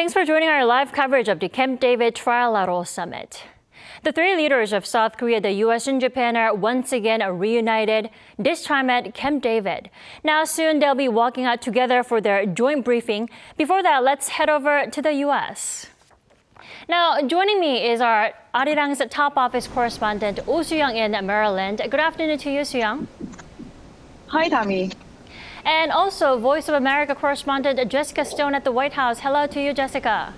Thanks for joining our live coverage of the Camp David Trilateral Summit. The three leaders of South Korea, the U.S. and Japan are once again reunited, this time at Camp David. Now soon they'll be walking out together for their joint briefing. Before that, let's head over to the U.S. Now, joining me is our Arirang's top office correspondent, Oh Soo-young in Maryland. Good afternoon to you, Soo-young. Hi, Tammy. And also Voice of America correspondent Jessica Stone at the White House. Hello to you, Jessica.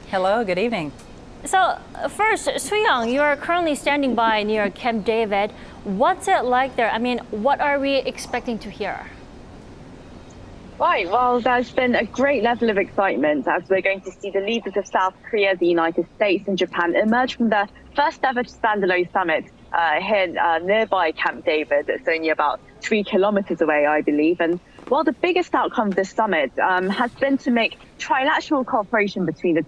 Hello, good evening. So first, Soo-young, you are currently standing by near Camp David. What's it like there? I mean, what are we expecting to hear? Right, well, there's been a great level of excitement as we're going to see the leaders of South Korea, the United States and Japan emerge from their first ever standalone summit here nearby Camp David. It's only about 3 kilometers away, I believe. And while the biggest outcome of this summit has been to make trilateral cooperation between the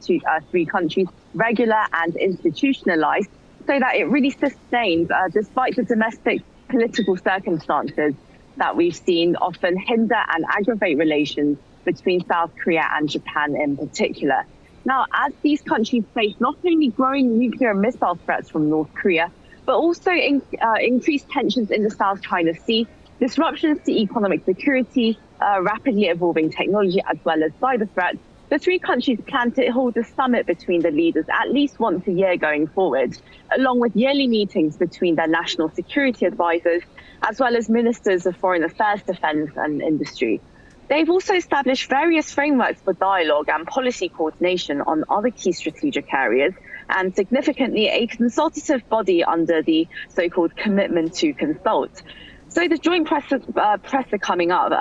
three countries regular and institutionalized so that it really sustains despite the domestic political circumstances that we've seen often hinder and aggravate relations between South Korea and Japan in particular. Now, as these countries face not only growing nuclear and missile threats from North Korea, but also increased tensions in the South China Sea, disruptions to economic security, rapidly evolving technology, as well as cyber threats, the three countries plan to hold a summit between the leaders at least once a year going forward, along with yearly meetings between their national security advisors, as well as ministers of foreign affairs, defense and industry. They've also established various frameworks for dialogue and policy coordination on other key strategic areas, and significantly a consultative body under the so-called commitment to consult. So the joint press are coming up.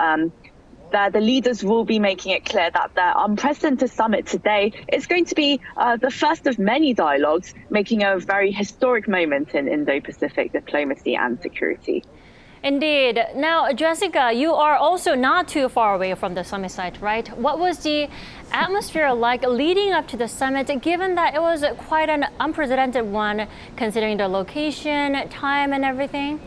The leaders will be making it clear that their unprecedented summit today is going to be the first of many dialogues, making a very historic moment in Indo-Pacific diplomacy and security. Indeed. Now, Jessica, you are also not too far away from the summit site, right? What was the atmosphere like leading up to the summit, given that it was quite an unprecedented one, considering the location, time, and everything?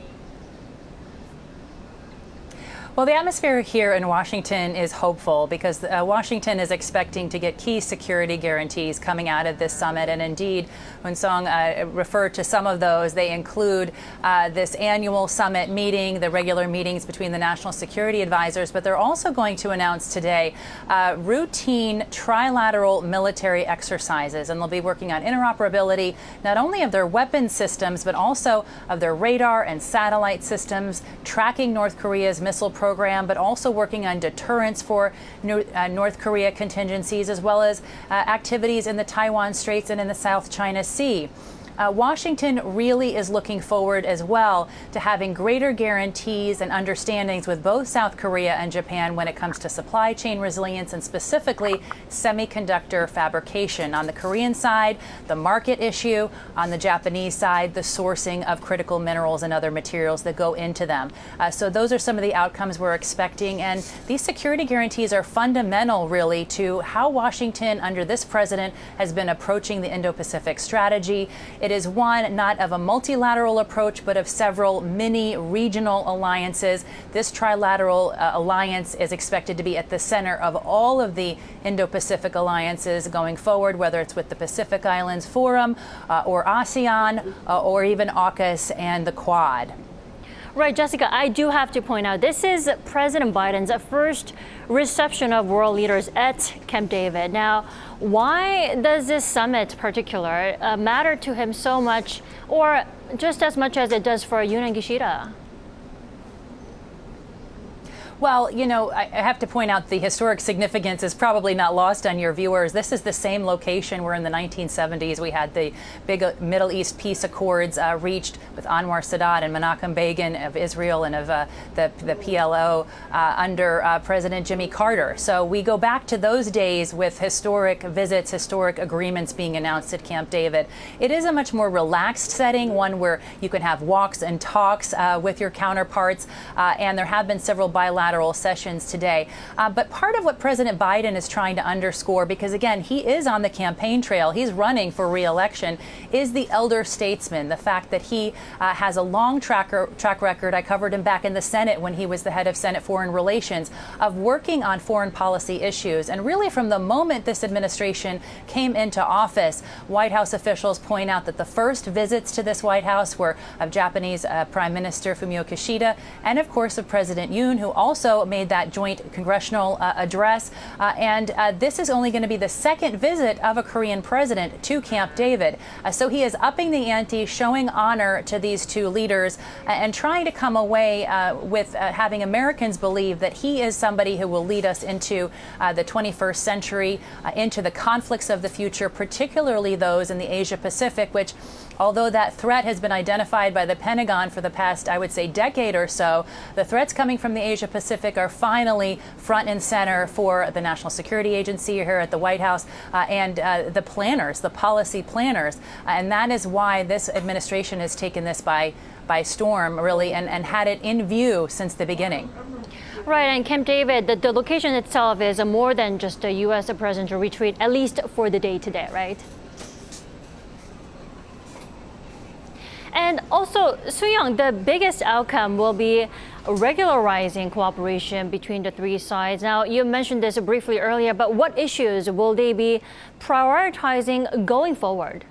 Well, the atmosphere here in Washington is hopeful because Washington is expecting to get key security guarantees coming out of this summit. And indeed, when Song referred to some of those, they include this annual summit meeting, the regular meetings between the national security advisors. But they're also going to announce today routine trilateral military exercises. And they'll be working on interoperability, not only of their weapons systems, but also of their radar and satellite systems, tracking North Korea's missile program, but also working on deterrence for North Korea contingencies, as well as activities in the Taiwan Straits and in the South China Sea. Washington really is looking forward as well to having greater guarantees and understandings with both South Korea and Japan when it comes to supply chain resilience and specifically semiconductor fabrication. On the Korean side, the market issue; on the Japanese side, the sourcing of critical minerals and other materials that go into them. So those are some of the outcomes we're expecting. And these security guarantees are fundamental, really, to how Washington, under this president, has been approaching the Indo-Pacific strategy. It is one not of a multilateral approach, but of several mini regional alliances. This trilateral alliance is expected to be at the center of all of the Indo-Pacific alliances going forward, whether it's with the Pacific Islands Forum or ASEAN or even AUKUS and the Quad. Right, Jessica, I do have to point out, this is President Biden's first reception of world leaders at Camp David. Now, why does this summit in particular matter to him so much, or just as much as it does for Yoon and Kishida? Well, you know, I have to point out the historic significance is probably not lost on your viewers. This is the same location where in the 1970s we had the big Middle East peace accords reached with Anwar Sadat and Menachem Begin of Israel and of the PLO under President Jimmy Carter. So we go back to those days with historic visits, historic agreements being announced at Camp David. It is a much more relaxed setting, one where you can have walks and talks with your counterparts, and there have been several bilateral unilateral sessions today. But part of what President Biden is trying to underscore, because again, he is on the campaign trail, he's running for re-election, is the elder statesman, the fact that he has a long track record. I covered him back in the Senate when he was the head of Senate Foreign Relations, of working on foreign policy issues. And really from the moment this administration came into office, White House officials point out that the first visits to this White House were of Japanese Prime Minister Fumio Kishida and, of course, of President Yoon, who also made that joint congressional address. And this is only going to be the second visit of a Korean president to Camp David. So he is upping the ante, showing honor to these two leaders, and trying to come away with having Americans believe that he is somebody who will lead us into the 21st century, into the conflicts of the future, particularly those in the Asia Pacific, which, although that threat has been identified by the Pentagon for the past, I would say, decade or so, the threats coming from the Asia Pacific are finally front and center for the National Security Agency here at the White House and the planners, the policy planners. And that is why this administration has taken this by storm, really, and had it in view since the beginning. Right, and Camp David, the location itself is more than just a U.S. presidential retreat, at least for the day today, right? And also, Soo-young, the biggest outcome will be regularizing cooperation between the three sides. Now, you mentioned this briefly earlier, but what issues will they be prioritizing going forward?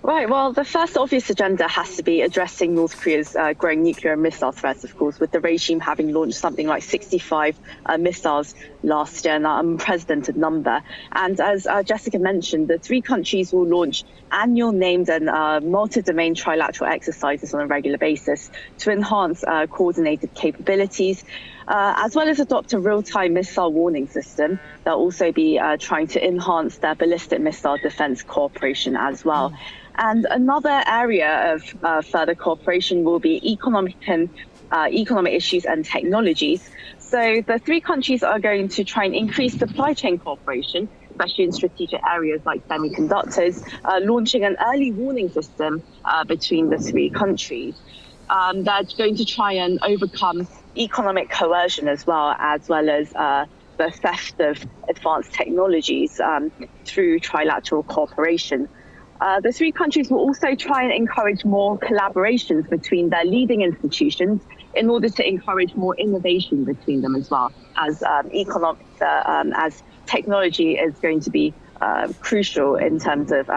Right, well, the first obvious agenda has to be addressing North Korea's growing nuclear and missile threats, of course, with the regime having launched something like 65 missiles last year, an unprecedented number. And as Jessica mentioned, the three countries will launch annual named and multi-domain trilateral exercises on a regular basis to enhance coordinated capabilities, as well as adopt a real-time missile warning system. They'll also be trying to enhance their ballistic missile defense cooperation as well. And another area of further cooperation will be economic issues and technologies. So the three countries are going to try and increase supply chain cooperation, especially in strategic areas like semiconductors, launching an early warning system between the three countries. That's going to try and overcome economic coercion as well as the theft of advanced technologies through trilateral cooperation. The three countries will also try and encourage more collaborations between their leading institutions in order to encourage more innovation between them as well, as as technology is going to be crucial in terms of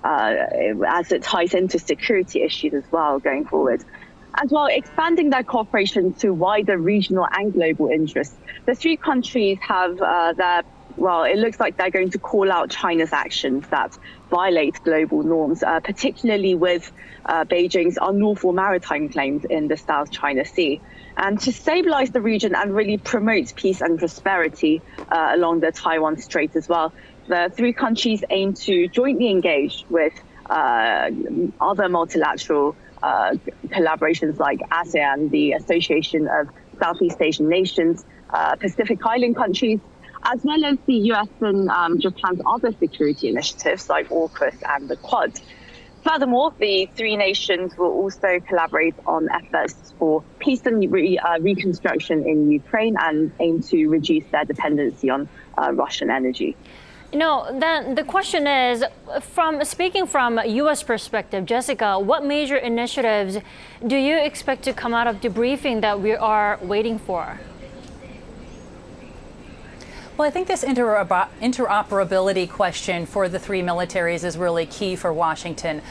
as it ties into security issues as well going forward. As well, expanding their cooperation to wider regional and global interests. The three countries have it looks like they're going to call out China's actions that violate global norms, particularly with Beijing's unlawful maritime claims in the South China Sea. And to stabilize the region and really promote peace and prosperity along the Taiwan Strait as well, the three countries aim to jointly engage with other multilateral collaborations like ASEAN, the Association of Southeast Asian Nations, Pacific Island countries, as well as the US and Japan's other security initiatives like AUKUS and the Quad. Furthermore, the three nations will also collaborate on efforts for peace and reconstruction in Ukraine and aim to reduce their dependency on Russian energy. Then the question is, speaking from a U.S. perspective, Jessica, what major initiatives do you expect to come out of the briefing that we are waiting for? Well, I think this interoperability question for the three militaries is really key for Washington.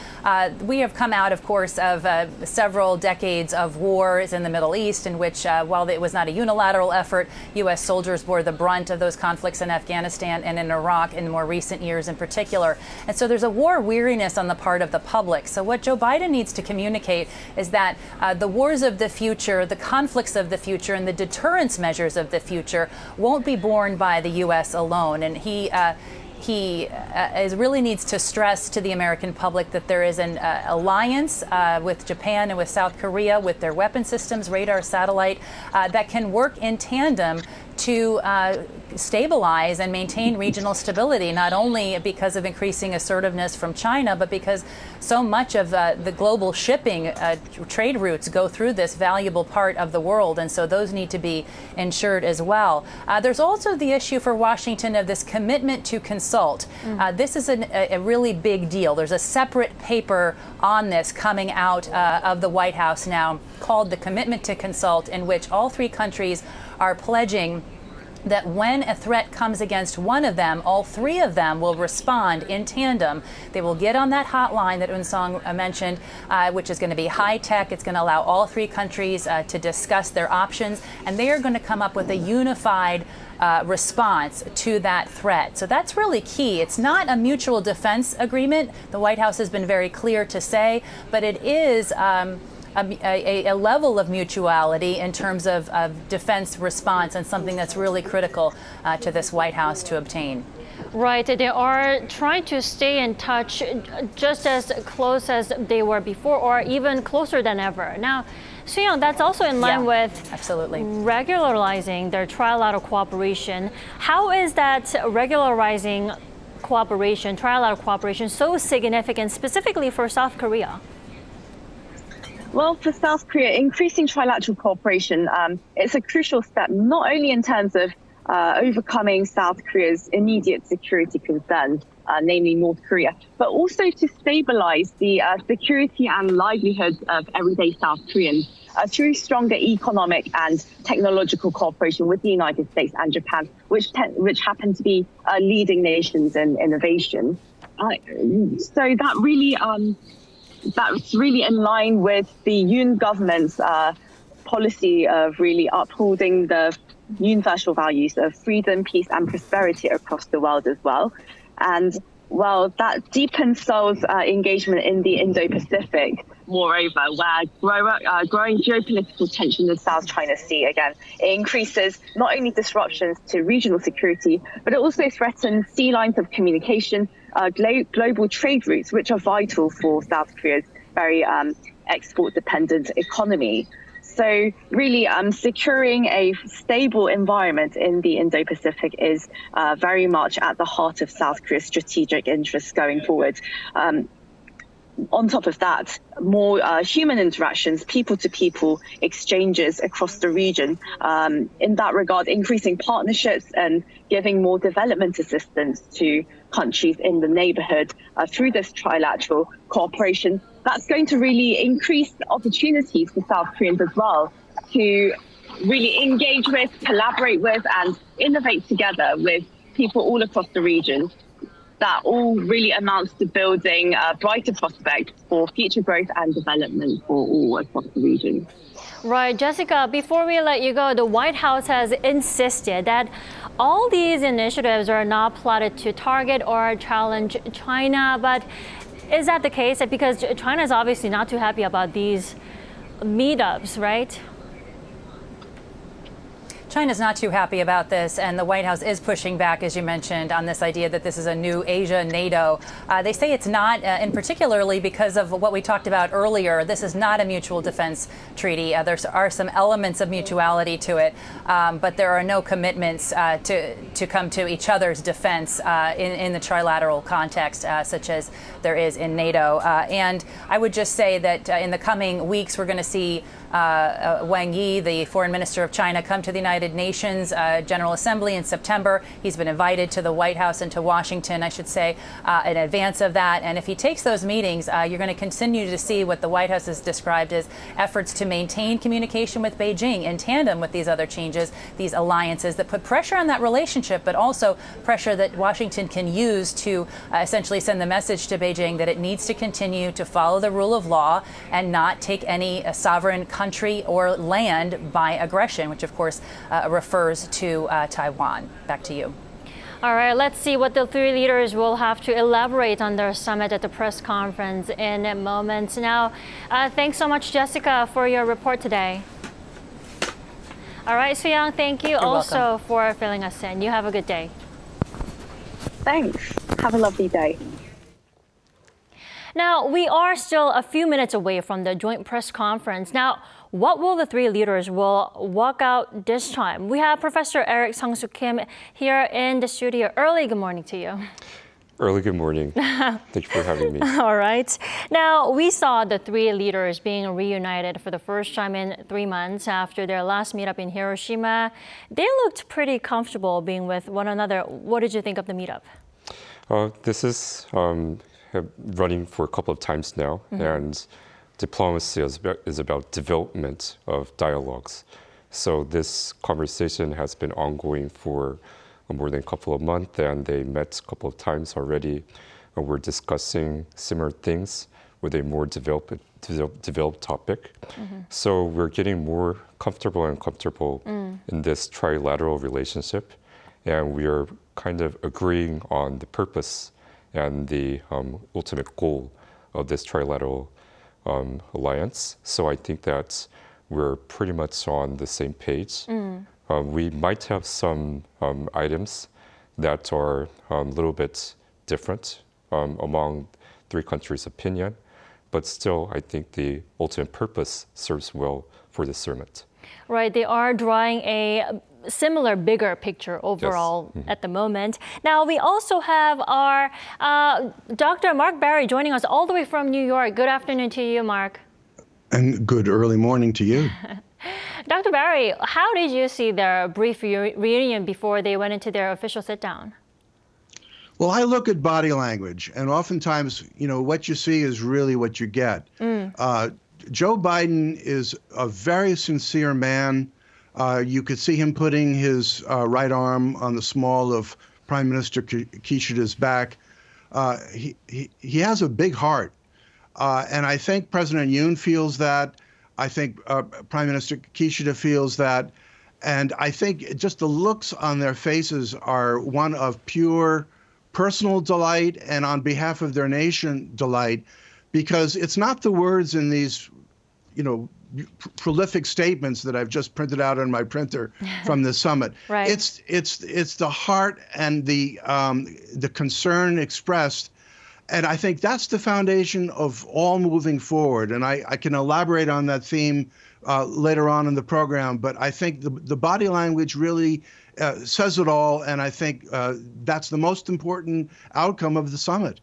We have come out, of course, of several decades of wars in the Middle East in which, while it was not a unilateral effort, U.S. soldiers bore the brunt of those conflicts in Afghanistan and in Iraq in more recent years in particular. And so there's a war weariness on the part of the public. So what Joe Biden needs to communicate is that the wars of the future, the conflicts of the future, and the deterrence measures of the future won't be borne by the U.S. alone. And he really needs to stress to the American public that there is an alliance with Japan and with South Korea with their weapon systems, radar, satellite, that can work in tandem to stabilize and maintain regional stability, not only because of increasing assertiveness from China, but because so much of the global shipping trade routes go through this valuable part of the world, and so those need to be ensured as well. There's also the issue for Washington of this commitment to consult. This is a really big deal. There's a separate paper on this coming out of the White House now called the Commitment to Consult, in which all three countries are pledging that when a threat comes against one of them, all three of them will respond in tandem. They will get on that hotline that Eun-sung mentioned, which is going to be high tech. It's going to allow all three countries to discuss their options, and they are going to come up with a unified response to that threat. So that's really key. It's not a mutual defense agreement, the White House has been very clear to say, but it is a level of mutuality in terms of defense response, and something that's really critical to this White House to obtain. Right. They are trying to stay in touch just as close as they were before, or even closer than ever. Now, Soo-young, that's also in line with absolutely regularizing their trilateral cooperation. How is that regularizing cooperation, trilateral cooperation, so significant specifically for South Korea? Well, for South Korea, increasing trilateral cooperation, it's a crucial step, not only in terms of overcoming South Korea's immediate security concerns, namely North Korea, but also to stabilize the security and livelihoods of everyday South Koreans through stronger economic and technological cooperation with the United States and Japan, which happen to be leading nations in innovation. So that's really in line with the Yoon government's policy of really upholding the universal values of freedom, peace, and prosperity across the world as well. And well, that deepens Seoul's engagement in the Indo-Pacific. Moreover, where growing geopolitical tension in the South China Sea, again, it increases not only disruptions to regional security, but it also threatens sea lines of communication, global trade routes, which are vital for South Korea's very export-dependent economy. So really, securing a stable environment in the Indo-Pacific is very much at the heart of South Korea's strategic interests going forward. On top of that, more human interactions, people-to-people exchanges across the region. In that regard, increasing partnerships and giving more development assistance to countries in the neighborhood through this trilateral cooperation. That's going to really increase the opportunities for South Koreans as well to really engage with, collaborate with, and innovate together with people all across the region. That all really amounts to building a brighter prospect for future growth and development for all across the region. Right. Jessica, before we let you go, the White House has insisted that all these initiatives are not plotted to target or challenge China. But is that the case? Because China is obviously not too happy about these meetups, right? China's not too happy about this, and the White House is pushing back, as you mentioned, on this idea that this is a new Asia NATO. They say it's not, and particularly because of what we talked about earlier, this is not a mutual defense treaty. There are some elements of mutuality to it, but there are no commitments to come to each other's defense in the trilateral context, such as there is in NATO. And I would just say that in the coming weeks, we're going to see Wang Yi, the foreign minister of China, come to the United Nations General Assembly in September. He's been invited to the White House and to Washington, I should say, in advance of that. And if he takes those meetings, you're going to continue to see what the White House has described as efforts to maintain communication with Beijing in tandem with these other changes, these alliances that put pressure on that relationship, but also pressure that Washington can use to essentially send the message to Beijing that it needs to continue to follow the rule of law and not take any sovereign country or land by aggression, which of course refers to Taiwan. Back to you. All right, let's see what the three leaders will have to elaborate on their summit at the press conference in moments. Now, thanks so much, Jessica, for your report today. All right, Soo-young, thank you You're also welcome. for filling us in. You have a good day. Thanks. Have a lovely day. Now, we are still a few minutes away from the joint press conference. Now, what will the three leaders will walk out this time? We have Professor Eric Sang-Soo Kim here in the studio. Early good morning to you. Early good morning. Thank you for having me. All right. Now, we saw the three leaders being reunited for the first time in 3 months after their last meetup in Hiroshima. They looked pretty comfortable being with one another. What did you think of the meetup? This is running for a couple of times now, and diplomacy is about development of dialogues. So this conversation has been ongoing for more than a couple of months, and they met a couple of times already. We're discussing similar things with a more developed topic. So we're getting more comfortable and comfortable in this trilateral relationship, and we are kind of agreeing on the purpose and the ultimate goal of this trilateral alliance. So I think that we're pretty much on the same page. We might have some items that are a little bit different among three countries' opinion, but still I think the ultimate purpose serves well for the summit. Right, they are drawing a similar bigger picture overall at the moment. Now, we also have our Dr. Mark Barry joining us all the way from New York. Good afternoon to you, Mark. And good early morning to you. Dr. Barry, how did you see their brief reunion before they went into their official sit-down? Well, I look at body language, and oftentimes, what you see is really what you get. Joe Biden is a very sincere man. You could see him putting his right arm on the small of Prime Minister Kishida's back. He has a big heart. And I think President Yoon feels that. I think Prime Minister Kishida feels that. And I think just the looks on their faces are one of pure personal delight and on behalf of their nation delight, because it's not the words in these, prolific statements that I've just printed out on my printer from the summit. Right. It's the heart and the concern expressed. And I think that's the foundation of all moving forward. And I can elaborate on that theme later on in the program. But I think the body language really says it all. And I think that's the most important outcome of the summit.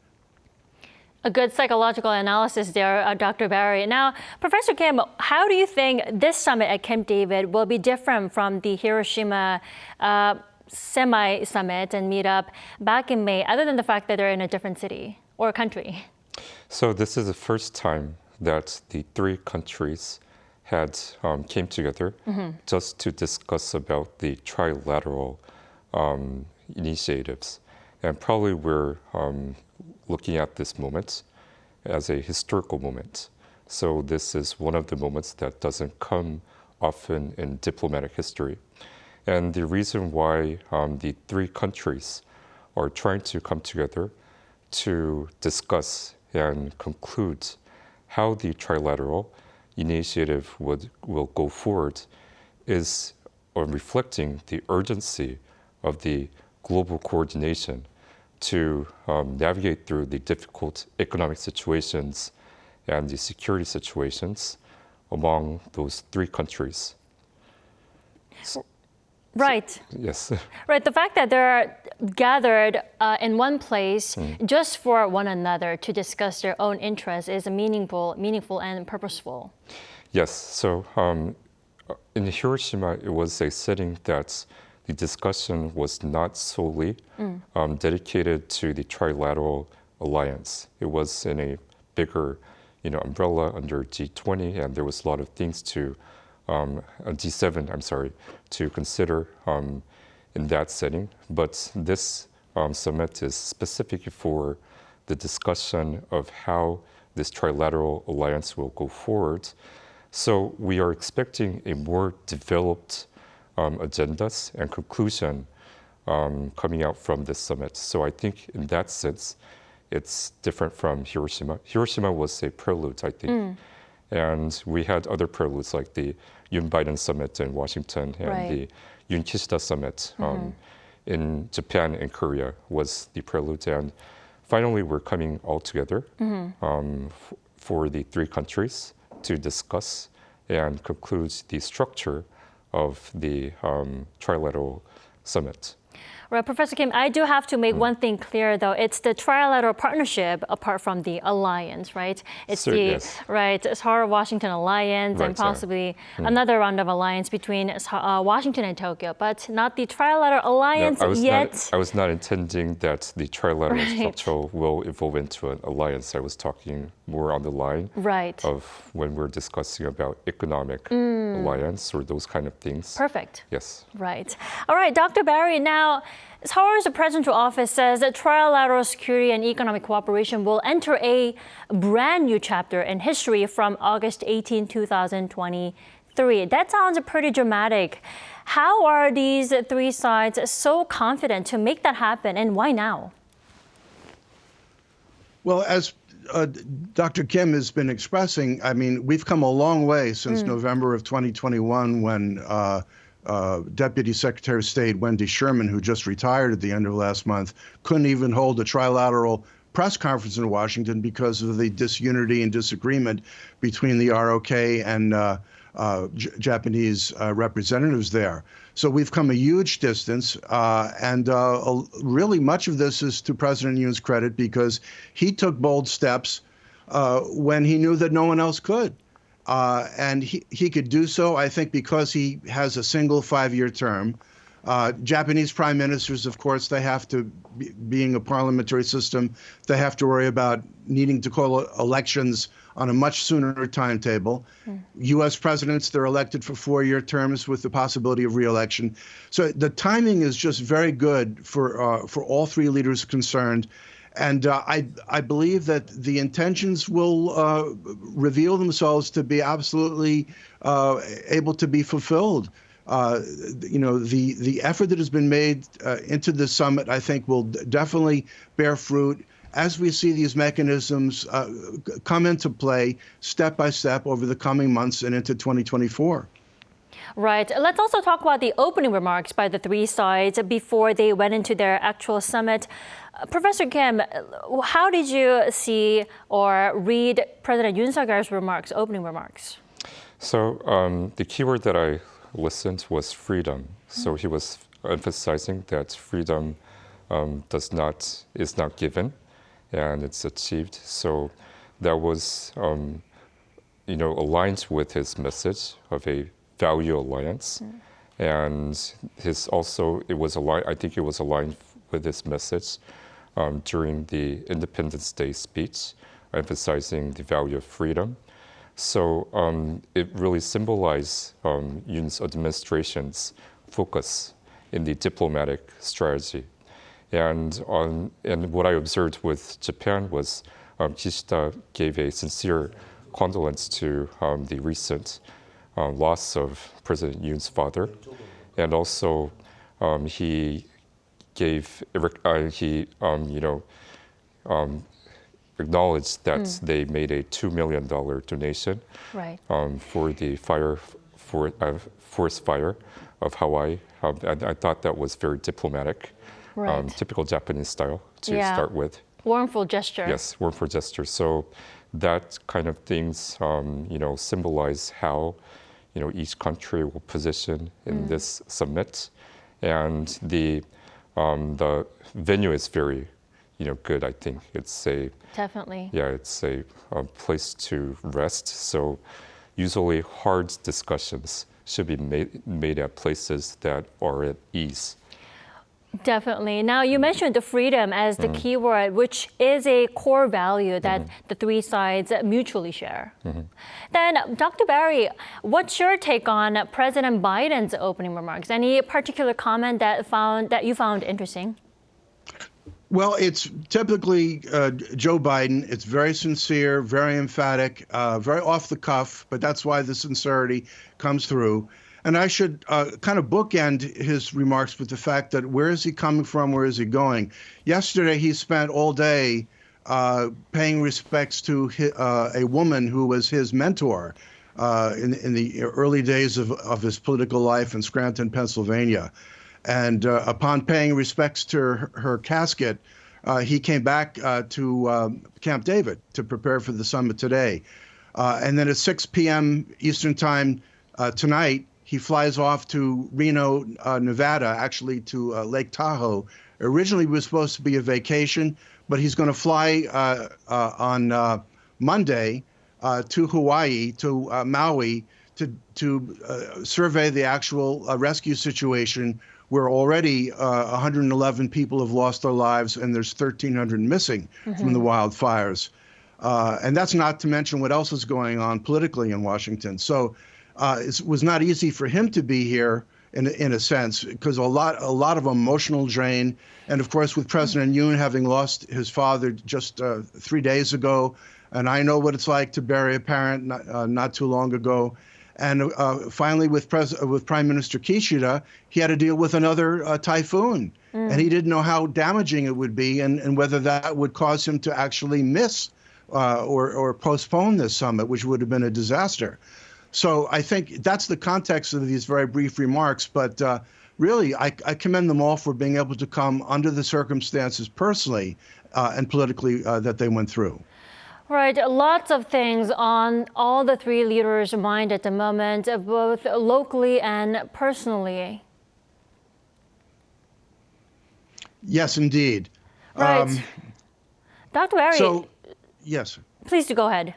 A good psychological analysis there, Dr. Barry. Now, Professor Kim, how do you think this summit at Camp David will be different from the Hiroshima semi-summit and meetup back in May, other than the fact that they're in a different city or country? So this is the first time that the three countries had came together just to discuss about the trilateral initiatives. And probably we're looking at this moment as a historical moment. So this is one of the moments that doesn't come often in diplomatic history. And the reason why the three countries are trying to come together to discuss and conclude how the trilateral initiative will go forward is reflecting the urgency of the global coordination to navigate through the difficult economic situations and the security situations among those three countries. Right. Yes. Right. The fact that they're gathered in one place just for one another to discuss their own interests is meaningful and purposeful. Yes. So in Hiroshima, it was a setting that the discussion was not solely dedicated to the trilateral alliance. It was in a bigger, umbrella under G20, and there was a lot of things to G7, to consider in that setting. But this summit is specific for the discussion of how this trilateral alliance will go forward. So we are expecting a more developed agendas and conclusion coming out from this summit. So I think in that sense, it's different from Hiroshima. Hiroshima was a prelude, I think. And we had other preludes like the Yoon Biden summit in Washington and the Yoon Kishida summit in Japan and Korea was the prelude. And finally, we're coming all together for the three countries to discuss and conclude the structure of the Trilateral Summit. Right, Professor Kim, I do have to make one thing clear, though. It's the trilateral partnership apart from the alliance, right? It's yes. Right, Seoul-Washington alliance and possibly another round of alliance between Washington and Tokyo, but not the trilateral alliance yet. I was not intending that the trilateral structure will evolve into an alliance. I was talking more on the line of when we're discussing about economic alliance or those kind of things. Perfect. Yes. Right. All right, Dr. Barry, now, Seoul's presidential office says that trilateral security and economic cooperation will enter a brand new chapter in history from August 18, 2023. That sounds pretty dramatic. How are these three sides so confident to make that happen, and why now? Well, as Dr. Kim has been expressing, I mean, we've come a long way since November of 2021 when Deputy Secretary of State Wendy Sherman, who just retired at the end of last month, couldn't even hold a trilateral press conference in Washington because of the disunity and disagreement between the ROK and Japanese representatives there. So we've come a huge distance, and really much of this is to President Yoon's credit because he took bold steps when he knew that no one else could. And he could do so, I think, because he has a single 5-year term. Japanese prime ministers, of course, they have to, being a parliamentary system, they have to worry about needing to call elections on a much sooner timetable. U.S. presidents, they're elected for 4-year terms with the possibility of re-election. So the timing is just very good for all three leaders concerned. And I believe that the intentions will reveal themselves to be absolutely able to be fulfilled. You know, the effort that has been made into the summit, I think, will definitely bear fruit as we see these mechanisms come into play step by step over the coming months and into 2024. Right. Let's also talk about the opening remarks by the three sides before they went into their actual summit. Professor Kim, how did you see or read President Yoon Suk-yeol's remarks, opening remarks? So the keyword that I listened was freedom. So he was emphasizing that freedom is not given, and it's achieved. So that was, aligned with his message of a value alliance, and I think it was aligned with his message during the Independence Day speech, emphasizing the value of freedom. So it really symbolized Yoon's administration's focus in the diplomatic strategy. And what I observed with Japan was Kishida gave a sincere condolence to the recent loss of President Yoon's father, and also he acknowledged that they made a $2 million donation for the forest fire of Hawaii. I thought that was very diplomatic, typical Japanese style to start with. Warmful gesture. Yes, warmful gesture. So that kind of things, symbolize how, each country will position in this summit, and the venue is very, good. I think it's a it's a place to rest. So usually hard discussions should be made at places that are at ease. Definitely. Now, you mentioned the freedom as the key word, which is a core value that the three sides mutually share. Then, Dr. Barry, what's your take on President Biden's opening remarks? Any particular comment that you found interesting? Well, it's typically Joe Biden. It's very sincere, very emphatic, very off the cuff, but that's why the sincerity comes through. And I should kind of bookend his remarks with the fact that where is he coming from? Where is he going? Yesterday, he spent all day paying respects to a woman who was his mentor in the early days of his political life in Scranton, Pennsylvania. And upon paying respects to her casket, he came back to Camp David to prepare for the summit today. And then at 6 p.m. Eastern Time tonight, he flies off to Reno, Nevada, actually to Lake Tahoe. Originally, it was supposed to be a vacation, but he's going to fly on Monday to Hawaii, to Maui, to survey the actual rescue situation, where already 111 people have lost their lives and there's 1,300 missing from the wildfires. And that's not to mention what else is going on politically in Washington. So it was not easy for him to be here in a sense, because a lot of emotional drain. And of course, with President Yoon having lost his father just 3 days ago, and I know what it's like to bury a parent not too long ago. And finally, with Prime Minister Kishida, he had to deal with another typhoon. And he didn't know how damaging it would be and whether that would cause him to actually miss or postpone this summit, which would have been a disaster. So I think that's the context of these very brief remarks. But really, I commend them all for being able to come under the circumstances personally and politically that they went through. Right, lots of things on all the three leaders' mind at the moment, both locally and personally. Yes, indeed. Right. Dr. Ari, So, yes. please do go ahead.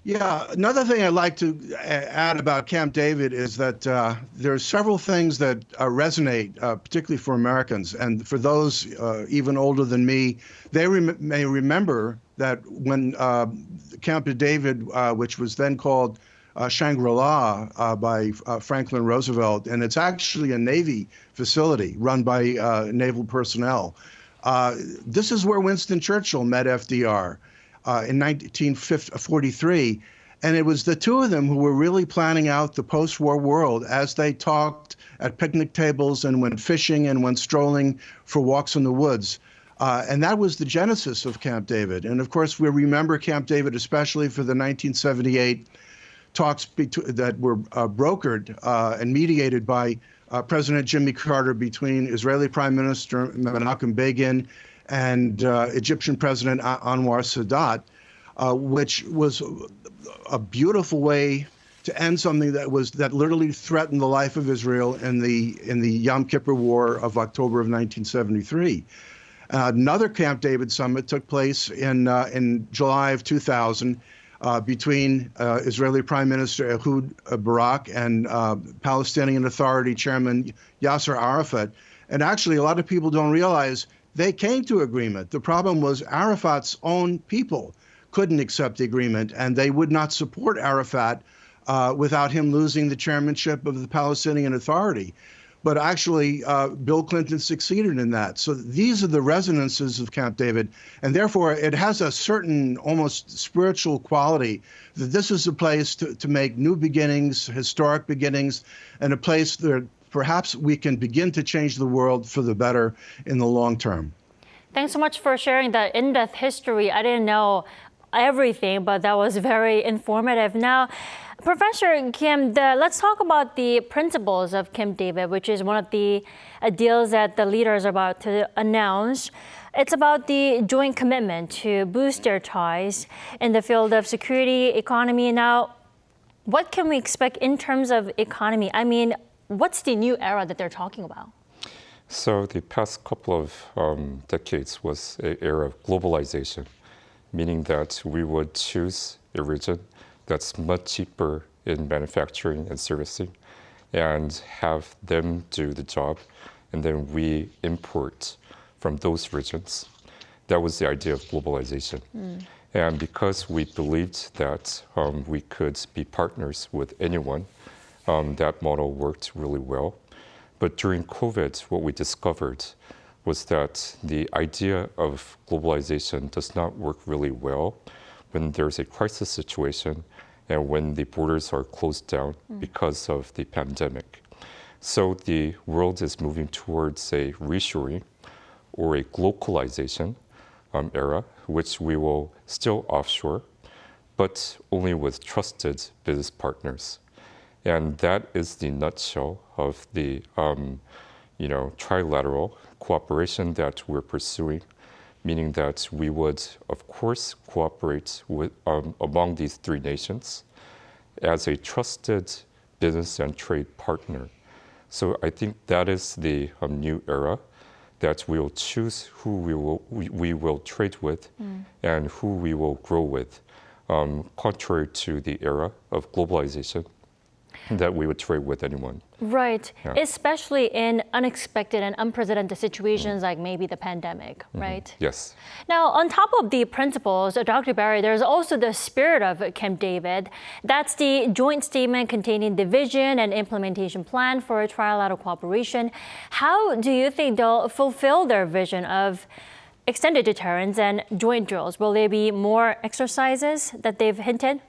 Yeah, another thing I'd like to add about Camp David is that there are several things that resonate, particularly for Americans. And for those even older than me, they may remember that when Camp David, which was then called Shangri-La by Franklin Roosevelt, and it's actually a Navy facility run by naval personnel. This is where Winston Churchill met FDR. In 1943, and it was the two of them who were really planning out the post-war world as they talked at picnic tables and went fishing and went strolling for walks in the woods. And that was the genesis of Camp David. And of course, we remember Camp David especially for the 1978 talks that were brokered and mediated by President Jimmy Carter between Israeli Prime Minister Menachem Begin and Egyptian President Anwar Sadat, which was a beautiful way to end something that literally threatened the life of Israel in the Yom Kippur War of October of 1973. Another Camp David summit took place in July of 2000 between Israeli Prime Minister Ehud Barak and Palestinian Authority Chairman Yasser Arafat. And actually, a lot of people don't realize they came to agreement. The problem was Arafat's own people couldn't accept the agreement, and they would not support Arafat without him losing the chairmanship of the Palestinian Authority. But actually, Bill Clinton succeeded in that. So these are the resonances of Camp David, and therefore it has a certain almost spiritual quality that this is a place to make new beginnings, historic beginnings, and a place that perhaps we can begin to change the world for the better in the long term. Thanks so much for sharing that in-depth history. I didn't know everything, but that was very informative. Now, Professor Kim, let's talk about the principles of Camp David, which is one of the deals that the leaders are about to announce. It's about the joint commitment to boost their ties in the field of security, economy. Now, what can we expect in terms of economy? I mean, what's the new era that they're talking about? So the past couple of decades was an era of globalization, meaning that we would choose a region that's much cheaper in manufacturing and servicing and have them do the job, and then we import from those regions. That was the idea of globalization. And because we believed that we could be partners with anyone, that model worked really well. But during COVID, what we discovered was that the idea of globalization does not work really well when there's a crisis situation and when the borders are closed down because of the pandemic. So the world is moving towards a reshoring or a globalization era, which we will still offshore, but only with trusted business partners. And that is the nutshell of the trilateral cooperation that we're pursuing, meaning that we would, of course, cooperate with, among these three nations as a trusted business and trade partner. So I think that is the new era, that we will choose who we will trade with and who we will grow with, contrary to the era of globalization, that we would trade with anyone. Right, Yeah. especially in unexpected and unprecedented situations like maybe the pandemic, right? Yes. Now, on top of the principles, Dr. Barry, there's also the spirit of Camp David. That's the joint statement containing the vision and implementation plan for a trilateral cooperation. How do you think they'll fulfill their vision of extended deterrence and joint drills? Will there be more exercises that they've hinted?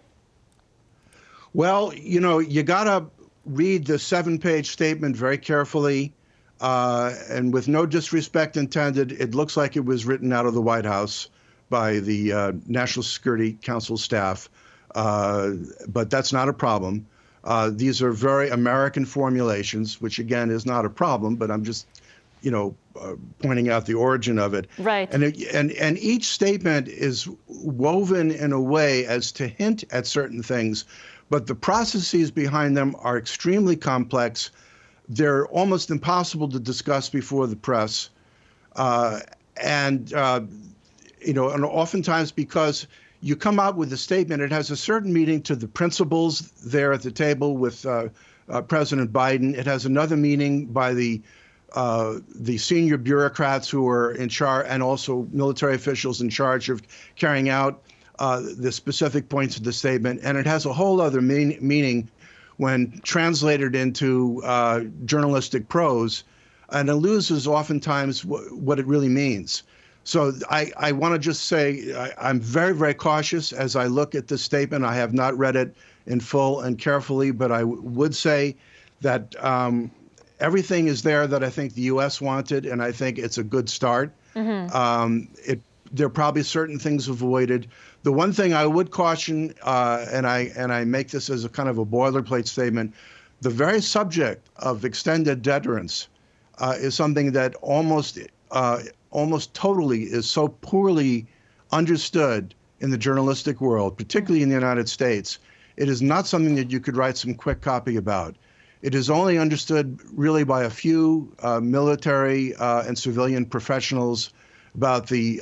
Well, you got to read the 7-page statement very carefully, and with no disrespect intended, it looks like it was written out of the White House by the National Security Council staff, but that's not a problem. These are very American formulations, which again is not a problem, but I'm just, pointing out the origin of it. Right. And each statement is woven in a way as to hint at certain things, but the processes behind them are extremely complex. They're almost impossible to discuss before the press. And oftentimes because you come out with a statement, it has a certain meaning to the principals there at the table with President Biden. It has another meaning by the senior bureaucrats who are in charge, and also military officials in charge of carrying out the specific points of the statement. And it has a whole other meaning when translated into journalistic prose, and it loses oftentimes what it really means. So I want to just say I'm very, very cautious as I look at this statement. I have not read it in full and carefully, but I would say that everything is there that I think the U.S. wanted, and I think it's a good start. There are probably certain things avoided. The one thing I would caution, and I make this as a kind of a boilerplate statement, the very subject of extended deterrence is something that almost totally is so poorly understood in the journalistic world, particularly in the United States. It is not something that you could write some quick copy about. It is only understood really by a few military and civilian professionals about the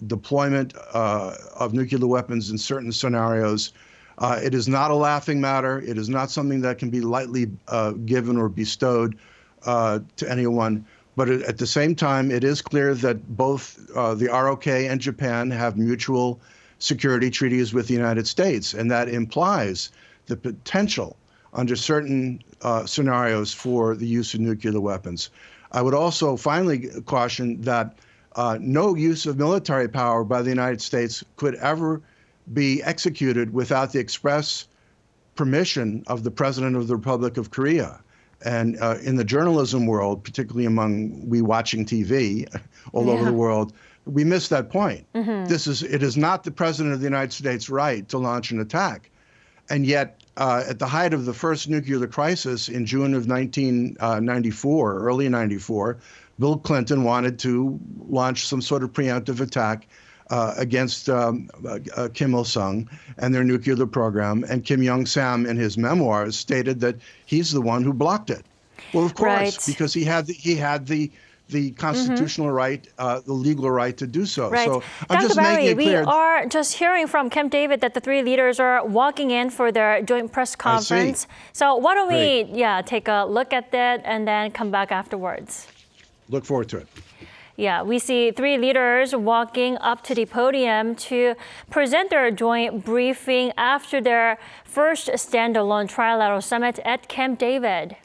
deployment of nuclear weapons in certain scenarios. It is not a laughing matter. It is not something that can be lightly given or bestowed to anyone. But at the same time, it is clear that both the ROK and Japan have mutual security treaties with the United States, and that implies the potential under certain scenarios for the use of nuclear weapons. I would also finally caution that no use of military power by the United States could ever be executed without the express permission of the President of the Republic of Korea. And in the journalism world, particularly among we watching TV all over the world, we miss that point. It is not the President of the United States' right to launch an attack. And yet, at the height of the first nuclear crisis in June of 1994, early 94, Bill Clinton wanted to launch some sort of preemptive attack against Kim Il-sung and their nuclear program. And Kim Young-sam, in his memoirs, stated that he's the one who blocked it. Well, of course, because he had the constitutional right, the legal right to do so. Right. So I'm Dr. just Barry, making it clear. we are just hearing from Camp David that the three leaders are walking in for their joint press conference. So why don't we take a look at that and then come back afterwards? Look forward to it. Yeah, we see three leaders walking up to the podium to present their joint briefing after their first standalone trilateral summit at Camp David.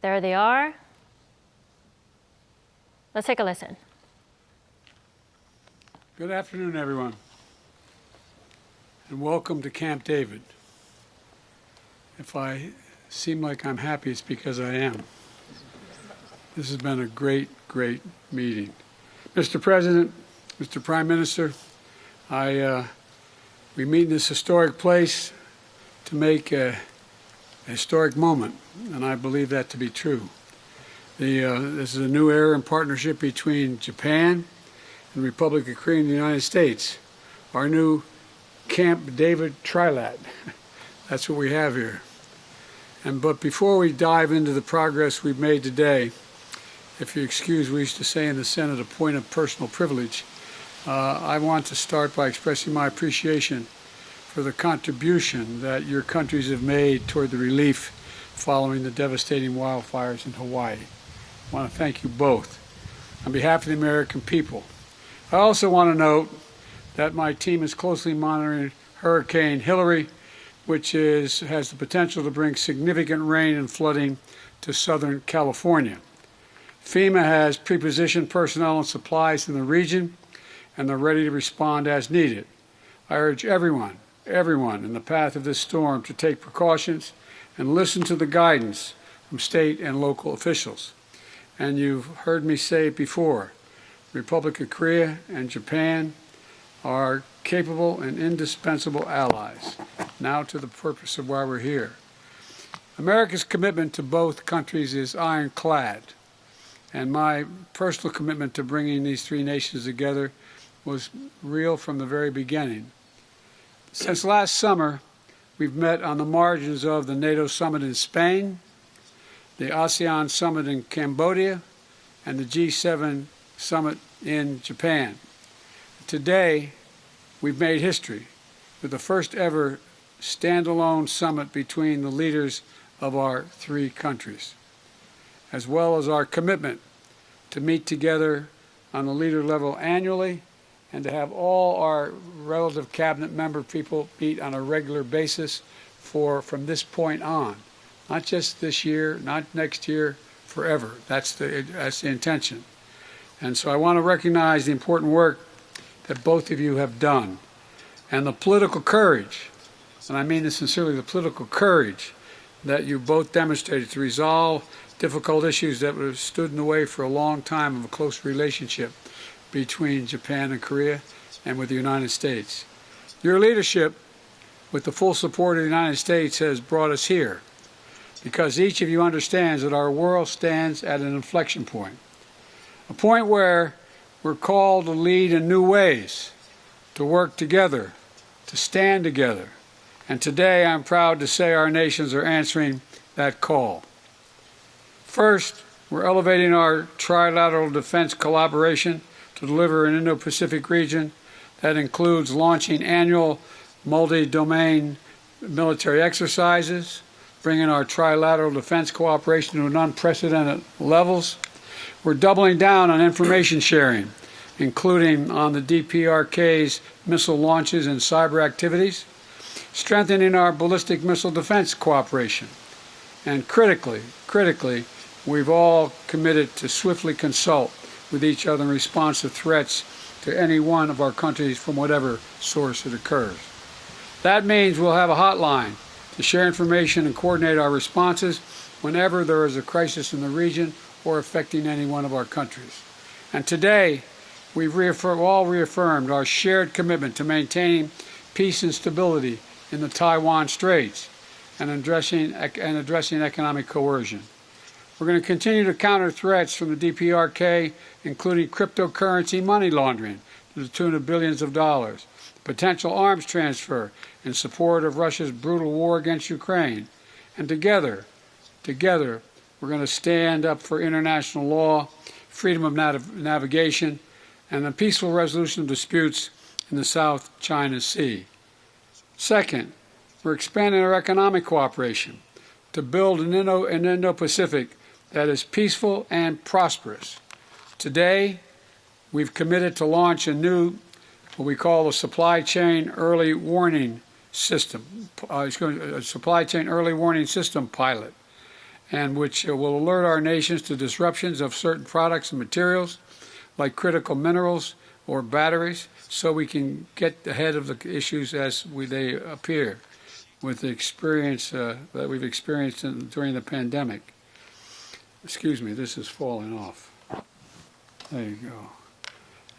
There they are. Let's take a listen. Good afternoon, everyone, and welcome to Camp David. If I seem like I'm happy, it's because I am. This has been a great, great meeting. Mr. President, Mr. Prime Minister, we meet in this historic place to make a historic moment, and I believe that to be true. This is a new era in partnership between Japan and the Republic of Korea and the United States. Our new Camp David Trilat. That's what we have here. But before we dive into the progress we've made today, if you excuse, we used to say in the Senate, a point of personal privilege, I want to start by expressing my appreciation for the contribution that your countries have made toward the relief following the devastating wildfires in Hawaii. I want to thank you both on behalf of the American people. I also want to note that my team is closely monitoring Hurricane Hillary, which has the potential to bring significant rain and flooding to Southern California. FEMA has pre-positioned personnel and supplies in the region, and they're ready to respond as needed. I urge everyone in the path of this storm to take precautions and listen to the guidance from state and local officials. And you've heard me say it before, the Republic of Korea and Japan are capable and indispensable allies. Now to the purpose of why we're here. America's commitment to both countries is ironclad, and my personal commitment to bringing these three nations together was real from the very beginning. Since last summer, we've met on the margins of the NATO summit in Spain, the ASEAN summit in Cambodia, and the G7 summit in Japan. Today, we've made history with the first ever standalone summit between the leaders of our three countries, as well as our commitment to meet together on the leader level annually and to have all our relative cabinet member people meet on a regular basis from this point on. Not just this year, not next year, forever. That's the intention. And so I want to recognize the important work that both of you have done and the political courage, and I mean this sincerely, the political courage that you both demonstrated to resolve difficult issues that have stood in the way for a long time of a close relationship between Japan and Korea and with the United States. Your leadership, with the full support of the United States, has brought us here because each of you understands that our world stands at an inflection point, a point where we're called to lead in new ways, to work together, to stand together. And today I'm proud to say our nations are answering that call. First, we're elevating our trilateral defense collaboration to deliver an Indo-Pacific region that includes launching annual multi-domain military exercises, bringing our trilateral defense cooperation to unprecedented levels. We're doubling down on information sharing, including on the DPRK's missile launches and cyber activities, strengthening our ballistic missile defense cooperation, and critically, we've all committed to swiftly consult with each other in response to threats to any one of our countries from whatever source it occurs. That means we'll have a hotline to share information and coordinate our responses whenever there is a crisis in the region or affecting any one of our countries. And today, we've all reaffirmed our shared commitment to maintaining peace and stability in the Taiwan Straits and addressing economic coercion. We're going to continue to counter threats from the DPRK, including cryptocurrency money laundering to the tune of billions of dollars, potential arms transfer in support of Russia's brutal war against Ukraine. And together, we're going to stand up for international law, freedom of navigation, and the peaceful resolution of disputes in the South China Sea. Second, we're expanding our economic cooperation to build an Indo-Pacific that is peaceful and prosperous. Today, we've committed to launch a new, what we call a supply chain early warning system, a supply chain early warning system pilot, and which will alert our nations to disruptions of certain products and materials like critical minerals or batteries, so we can get ahead of the issues as they appear with the experience that we've experienced during the pandemic. Excuse me, this is falling off. There you go.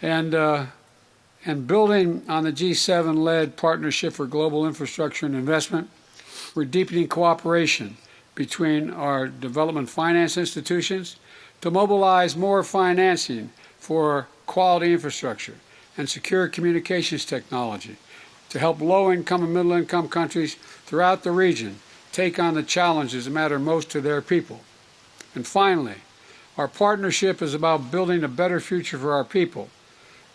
And building on the G7-led Partnership for Global Infrastructure and Investment, we're deepening cooperation between our development finance institutions to mobilize more financing for quality infrastructure and secure communications technology to help low-income and middle-income countries throughout the region take on the challenges that matter most to their people. And finally, our partnership is about building a better future for our people.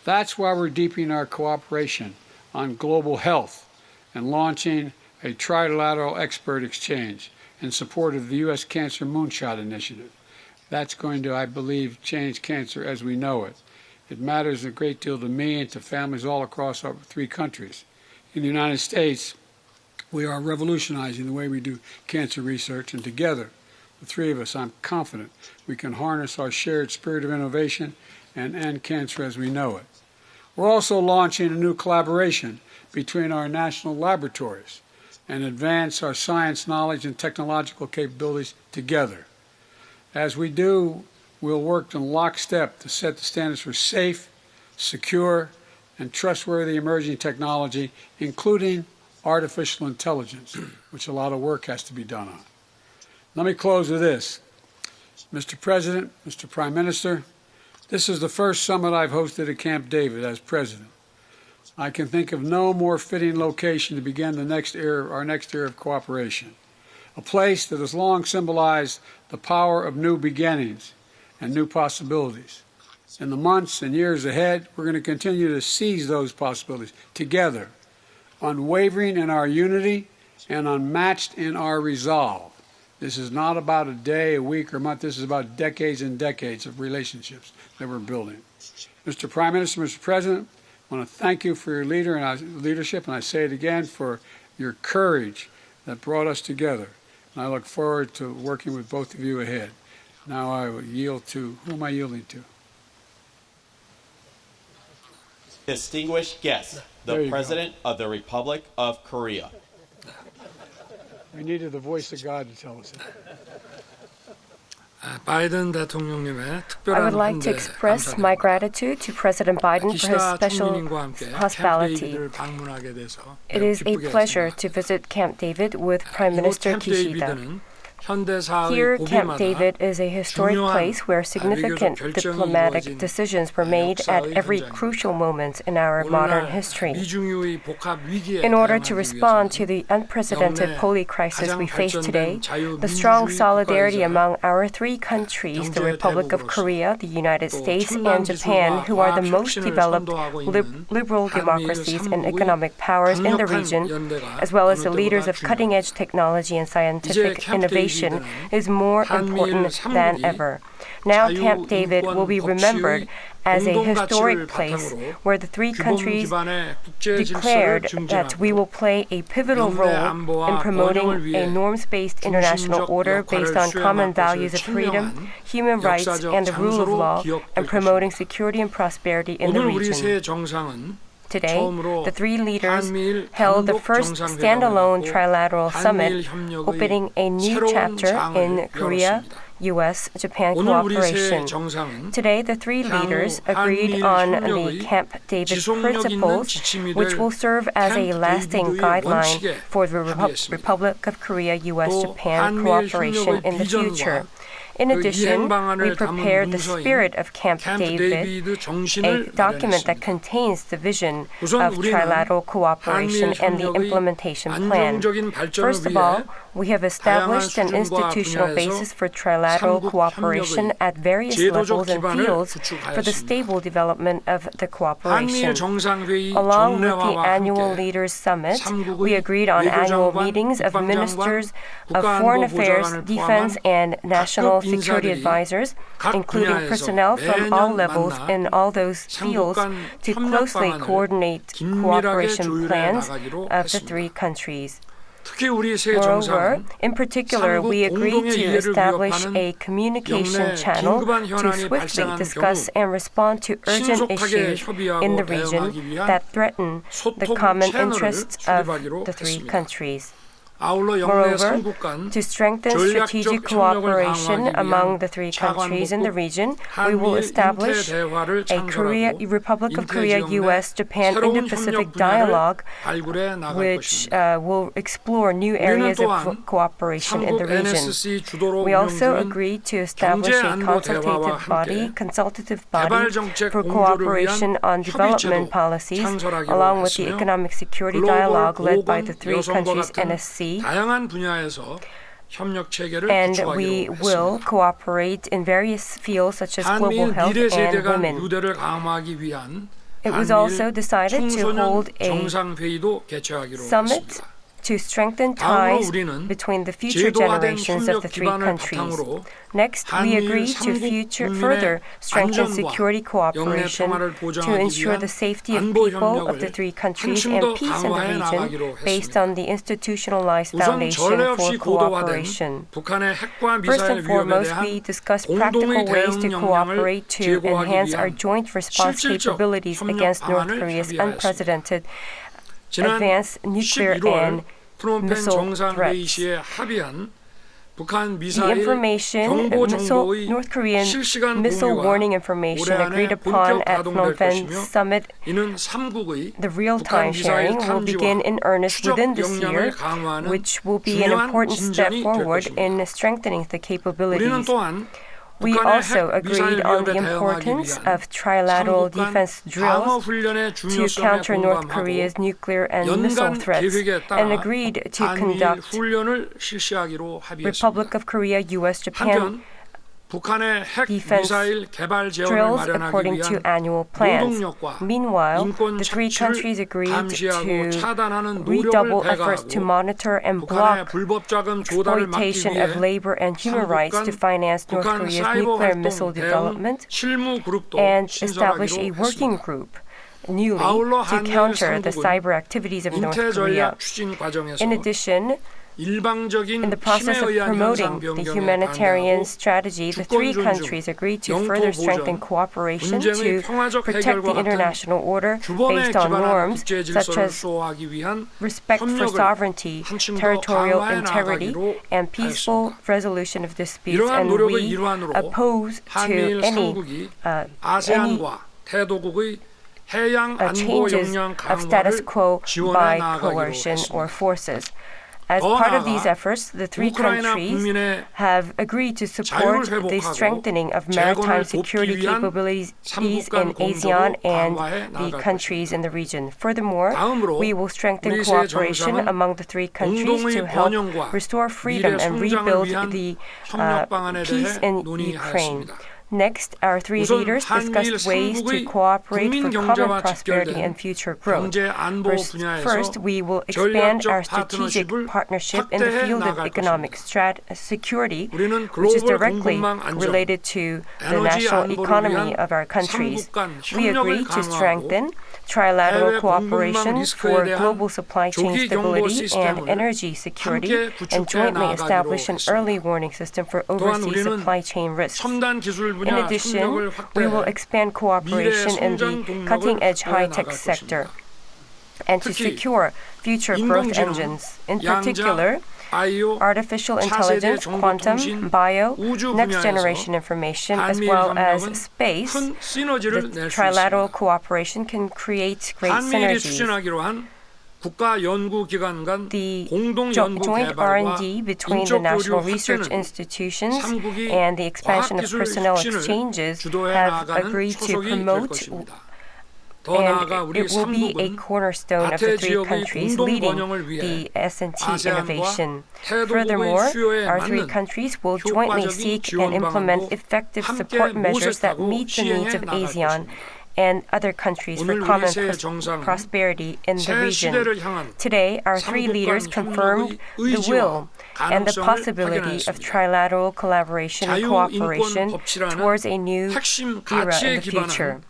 That's why we're deepening our cooperation on global health and launching a trilateral expert exchange in support of the U.S. Cancer Moonshot Initiative. That's going to, I believe, change cancer as we know it. It matters a great deal to me and to families all across our 3 countries. In the United States, we are revolutionizing the way we do cancer research, and together, the 3 of us, I'm confident we can harness our shared spirit of innovation and end cancer as we know it. We're also launching a new collaboration between our national laboratories and advance our science knowledge and technological capabilities together. As we do, we'll work in lockstep to set the standards for safe, secure, and trustworthy emerging technology, including artificial intelligence, which a lot of work has to be done on. Let me close with this. Mr. President, Mr. Prime Minister, this is the first summit I've hosted at Camp David as president. I can think of no more fitting location to begin our next era of cooperation, a place that has long symbolized the power of new beginnings and new possibilities. In the months and years ahead, we're going to continue to seize those possibilities together, unwavering in our unity and unmatched in our resolve. This is not about a day, a week, or a month. This is about decades and decades of relationships that we're building. Mr. Prime Minister, Mr. President, I want to thank you for your leadership, and I say it again, for your courage that brought us together. And I look forward to working with both of you ahead. Now I will yield to, who am I yielding to? Distinguished guest, the President of the Republic of Korea. We needed the voice of God to tell us that. I would like to express my gratitude to President Biden for his special hospitality. It is a pleasure to visit Camp David with Prime Minister Kishida. Here, Camp David is a historic place where significant diplomatic decisions were made at every crucial moment in our modern history. In order to respond to the unprecedented holy crisis we face today, the strong solidarity among our 3 countries, the Republic of Korea, the United States, and Japan, who are the most developed liberal democracies and economic powers in the region, as well as the leaders of cutting-edge technology and scientific innovation, is more important than ever. Now Camp David will be remembered as a historic place where the 3 countries declared that we will play a pivotal role in promoting a norms-based international order based on common values of freedom, human rights, and the rule of law, and promoting security and prosperity in the region. Today, the 3 leaders held the first standalone trilateral summit, opening a new chapter in Korea, U.S.-Japan cooperation. Today, the 3 leaders agreed on the Camp David principles, which will serve as a lasting guideline for the Republic of Korea-U.S.-Japan cooperation in the future. In addition, we prepared the spirit of Camp David, a document that contains the vision of trilateral cooperation and the implementation plan. First of all, we have established an institutional basis for trilateral cooperation at various levels and fields for the stable development of the cooperation. Along with the annual Leaders Summit, we agreed on annual meetings of ministers of foreign affairs, defense, and national security advisors, including personnel from all levels in all those fields, to closely coordinate cooperation plans of the 3 countries. Moreover, in particular, we agreed to establish a communication channel to swiftly discuss and respond to urgent issues in the region that threaten the common interests of the 3 countries. Moreover, to strengthen strategic cooperation among the three countries in the region, we will establish a Republic of Korea, U.S., Japan, Indo-Pacific dialogue, which will explore new areas of cooperation in the region. We also agreed to establish a consultative body for cooperation on development policies, along with the economic security dialogue led by the three countries NSC. And we will cooperate in various fields such as global health and women. It was also decided to hold a summit to strengthen ties between the future generations of the three countries. Next, we agreed to further strengthen security cooperation to ensure the safety of people of the three countries and peace in the region based on the institutionalized foundation for cooperation. First and foremost, we discussed practical ways to cooperate to enhance our joint response capabilities against North Korea's unprecedented advanced nuclear and missile threats. The information, North Korean missile warning information agreed upon at Phnom Penh summit, the real-time sharing will begin in earnest within this year, which will be an important step forward in strengthening the capabilities. We also agreed on the importance of trilateral defense drills to counter North Korea's nuclear and missile threats, and agreed to conduct Republic of Korea, U.S., Japan defense drills according to annual plans. Meanwhile, the three countries agreed to redouble efforts to monitor and block exploitation of labor and human rights to finance North Korea's nuclear missile development and establish a working group newly to counter the cyber activities of North Korea. In addition, in the process of promoting the humanitarian strategy, the three countries agreed to further strengthen cooperation to protect the international order based on norms such as respect for sovereignty, territorial integrity, and peaceful resolution of disputes. And we oppose to any changes of status quo by coercion or forces. As part of these efforts, the three countries have agreed to support the strengthening of maritime security capabilities in ASEAN and the countries in the region. Furthermore, we will strengthen cooperation among the three countries to help restore freedom and rebuild the peace in Ukraine. Next, our three leaders discussed ways to cooperate for common prosperity and future growth. First, we will expand our strategic partnership in the field of economic security, which is directly related to the national economy of our countries. We agree to strengthen trilateral cooperation for global supply chain stability and energy security, and jointly establish an early warning system for overseas supply chain risks. In addition, we will expand cooperation in the cutting-edge high-tech sector and to secure future growth engines, in particular, artificial intelligence, quantum, bio, next-generation information, as well as space. The trilateral cooperation can create great synergies. The joint R&D between the national research institutions and the expansion of personnel exchanges have agreed to promote, and it will be a cornerstone of the three countries leading the S&T innovation. Furthermore, our three countries will jointly seek and implement effective support measures that meet the needs of ASEAN and other countries for common prosperity in the region. Today, our three leaders confirmed the will and the possibility of trilateral collaboration and cooperation towards a new era in the future.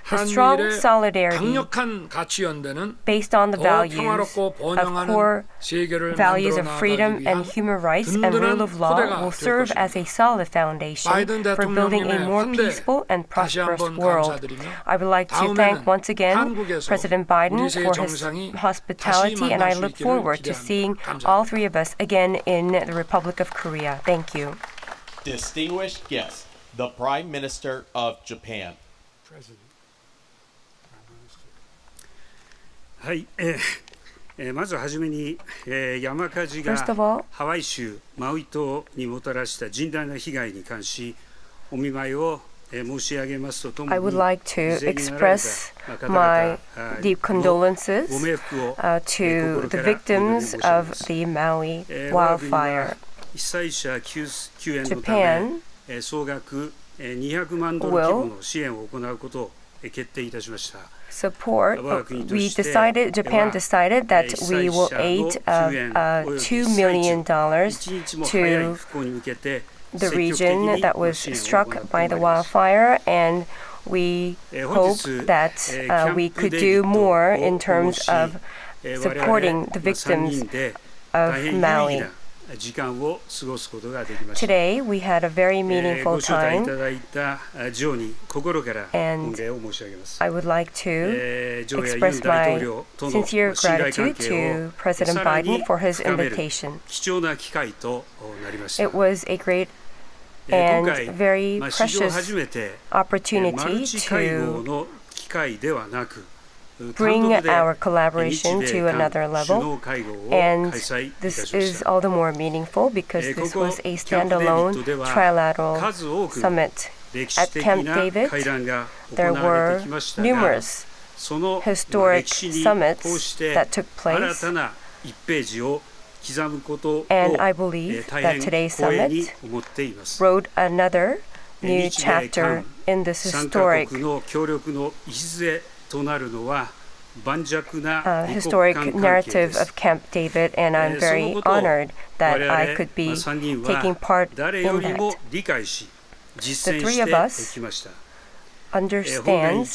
The strong 한미일의 solidarity 강력한 가치 연대는 based on the 더 values 평화롭고 of 번영하는 core 세계를 values 만들어 of freedom 나가기 and 위한 human rights and 든든한 rule of law 토대가 will 될 serve as a 것입니다. solid foundation 바이든 for building a 대통령님의 more 환대 peaceful and 다시 prosperous 한번 world. 감사드리며 I would like to 다음에는 thank once again 한국에서 President Biden 우리 세 for his 정상이 hospitality, 다시 and I 만날 수 look 있기를 forward to 기대합니다. seeing 감사합니다. all three of us again in the Republic of Korea. Thank you. Distinguished guests, the Prime Minister of Japan. はい、まずはじめに、山火事が First of all, ハワイ州マウイ島にもたらした甚大な被害に関しお見舞いを申し上げますとともに I would like to 犠牲になられた express 方 my 々 deep condolences ご冥福を to 心 the からお祈り victims 申し上げ of ます the Maui 我が国は wildfire. 被災者救援のた Japan め総額200万ドル規模の支援を行うことを決定いたしました。Support. Japan decided that we will aid $2 million to the region that was struck by the wildfire, and we hope that we could do more in terms of supporting the victims of Maui. Today, we had a very meaningful time, and I would like to express my sincere gratitude to President Biden for his invitation. It was a great and very precious opportunity to bring our collaboration to another level, and this is all the more meaningful because this was a standalone trilateral summit. At Camp David, there were numerous historic summits that took place, and I believe that today's summit wrote another new chapter in this historic narrative of Camp David, and I'm very honored that I could be taking part in that. The three of us understand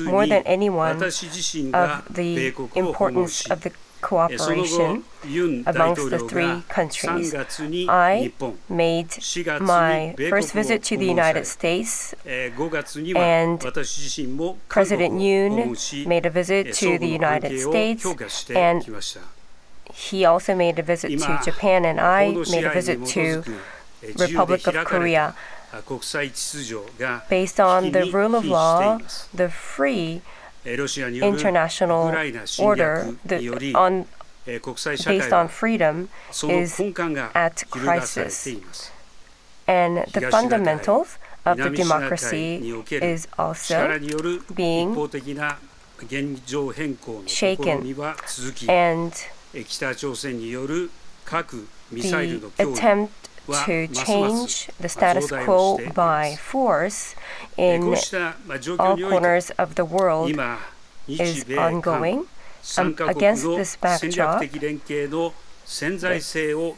more than anyone of the importance of the cooperation amongst the three countries. I made my first visit to the United States, and President Yoon made a visit to the United States, and he also made a visit to Japan, and I made a visit to Republic of Korea. Based on the rule of law, the free international order based on freedom is at crisis. And the fundamentals of the democracy is also being shaken. And the attempt to change the status quo by force in all corners of the world is ongoing. Against this backdrop, the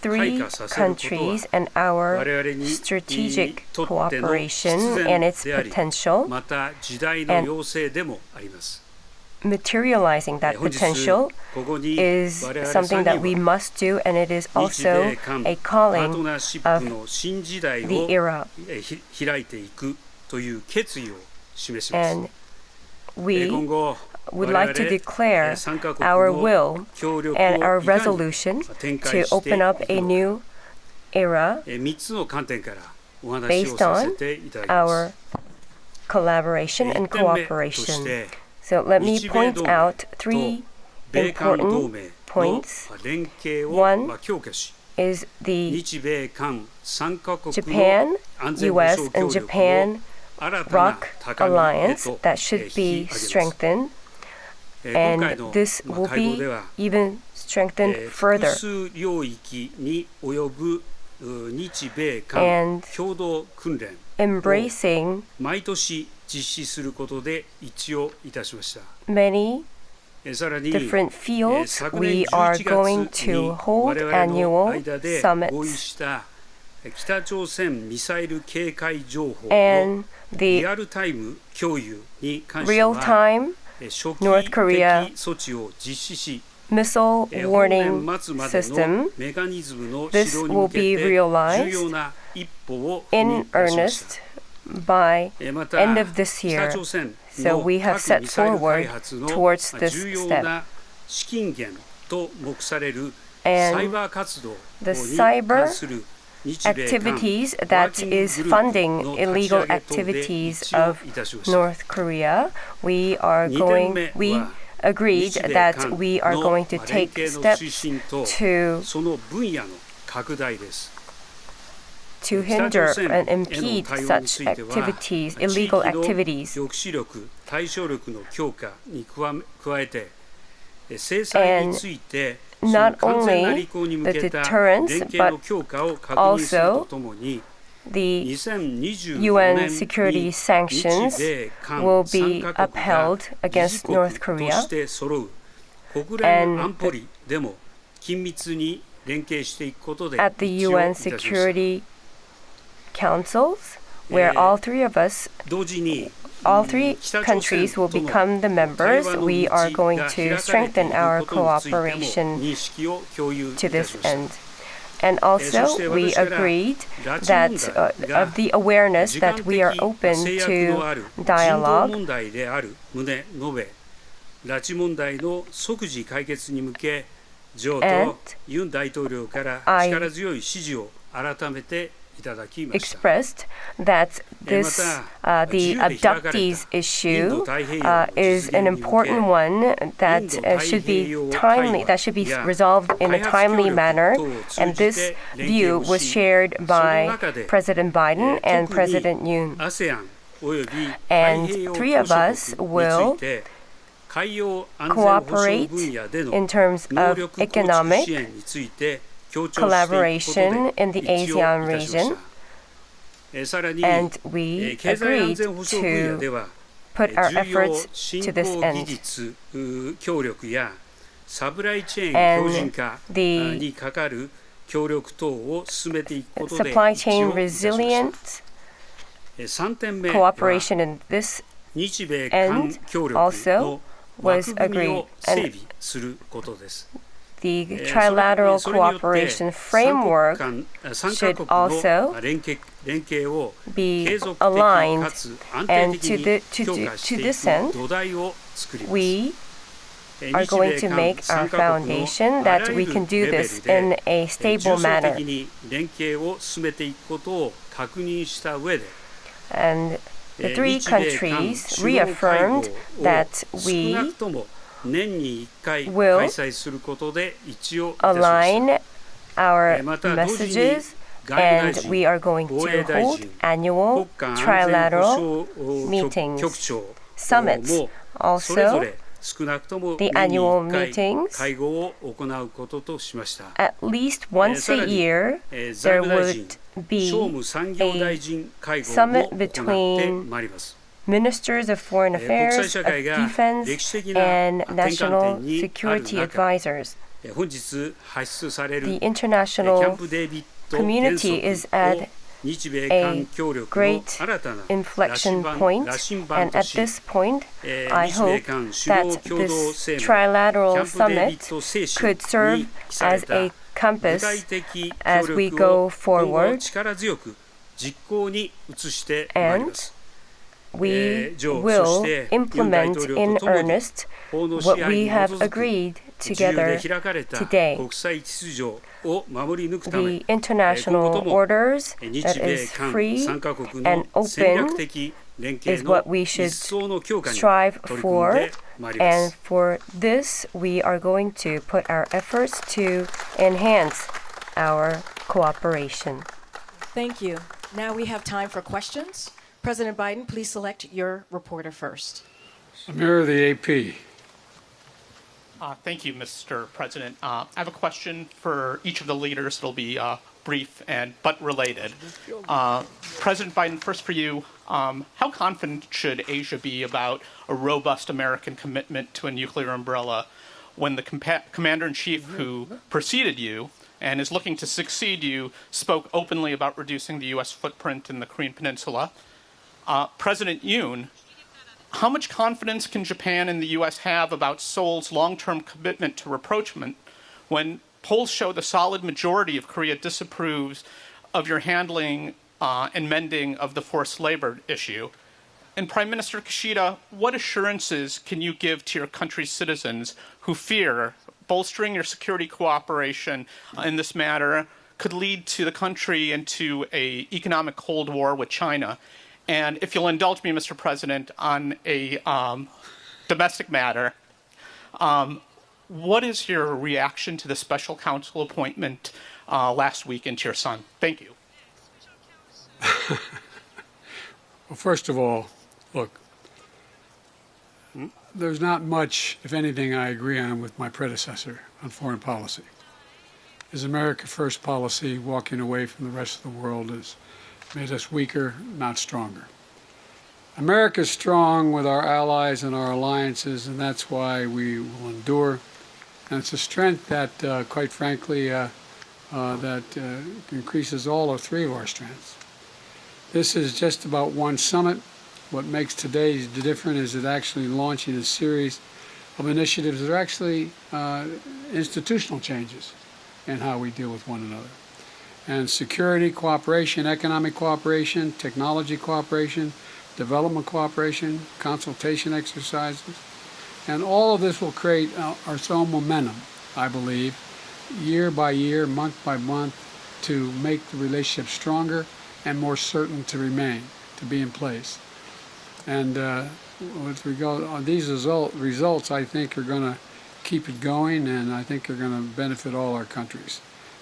three countries and our strategic cooperation and its potential, and materializing that potential is something that we must do, and it is also a calling of the era. And we would like to declare our will and our resolution to open up a new era based on our collaboration and cooperation. So let me point out three important points. One is the Japan, US, and Japan ROC alliance that should be strengthened, and this will be even strengthened further. And embracing many different fields, we are going to hold annual summits, and the real-time North Korea missile warning system. This will be realized in earnest by end of this year. So we have set forward towards this step. And the cyber activities that is funding illegal activities of North Korea, we agreed that we are going to take steps to hinder and impede such activities, illegal activities. And not only the deterrence, but also the UN security sanctions will be upheld against North Korea. And at the UN Security Councils, where all three countries will become the members, we are going to strengthen our cooperation to this end. And also, we agreed that of the awareness that we are open to dialogue. And I expressed that this, the abductees issue is an important one that should be timely, that should be resolved in a timely manner. And this view was shared by President Biden and President Yoon. And three of us will cooperate in terms of economic collaboration in the ASEAN region, and we agreed to put our efforts to this end. And the supply chain resilience cooperation in this end also was agreed. And the trilateral cooperation framework should also be aligned, and to this end, we are going to make our foundation that we can do this in a stable manner. And the three countries reaffirmed that we will align our messages, and we are going to hold annual trilateral meetings, summits. Also, the annual meetings, at least once a year, there would be a summit between Ministers of Foreign Affairs, of Defense, and National Security Advisors. The international community is at a great inflection point, and at this point, I hope that this trilateral summit could serve as a compass as we go forward, and we will implement in earnest what we have agreed together today. The international orders that is free and open is what we should strive for, and for this we are going to put our efforts to enhance our cooperation. Thank you. Now we have time for questions. President Biden, please select your reporter first. Mayor of the AP. Thank you, Mr. President. I have a question for each of the leaders. It'll be brief but related. President Biden, first for you, how confident should Asia be about a robust American commitment to a nuclear umbrella when the commander-in-chief who preceded you and is looking to succeed you spoke openly about reducing the U.S. footprint in the Korean Peninsula? President Yoon, how much confidence can Japan and the U.S. have about Seoul's long-term commitment to rapprochement when polls show the solid majority of Korea disapproves of your handling and mending of the forced labor issue? And Prime Minister Kishida, what assurances can you give to your country's citizens who fear bolstering your security cooperation in this matter could lead to the country into an economic Cold War with China? And if you'll indulge me, Mr. President, on a domestic matter, what is your reaction to the special counsel appointment last week into your son? Thank you. Well, first of all, look, there's not much, if anything, I agree on with my predecessor on foreign policy. His America First policy, walking away from the rest of the world, has made us weaker, not stronger. America's strong with our allies and our alliances, and that's why we will endure. And it's a strength that, quite frankly, increases all or three of our strengths. This is just about one summit. What makes today different is it actually launching a series of initiatives that are actually institutional changes in how we deal with one another. And security cooperation, economic cooperation, technology cooperation, development cooperation, consultation exercises. And all of this will create its own momentum, I believe, year by year, month by month, to make the relationship stronger and more certain to remain, to be in place. And with regard on these results, I think are going to keep it going, and I think are going to benefit all our countries.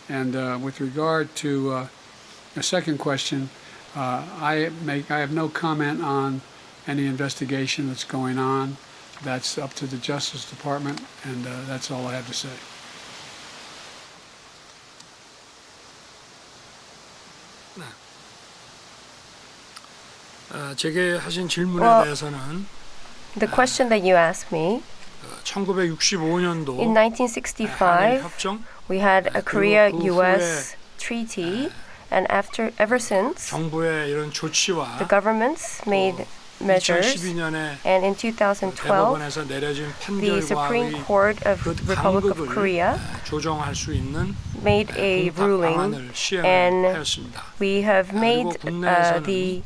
And with regard to the second question, I have no comment on any investigation that's going on. That's up to the Justice Department, and that's all I have to say. 제게 하신 질문에 대해서는 the question that you asked me, 1965년도 in 1965, we had a Korea-U.S. treaty, and ever since, 정부의 이런 조치와 the governments made measures, 2012년에 and in 2012, 대법원에서 내려진 the Supreme Court of the Republic of Korea 조정할 수 있는 made a ruling, and we have made the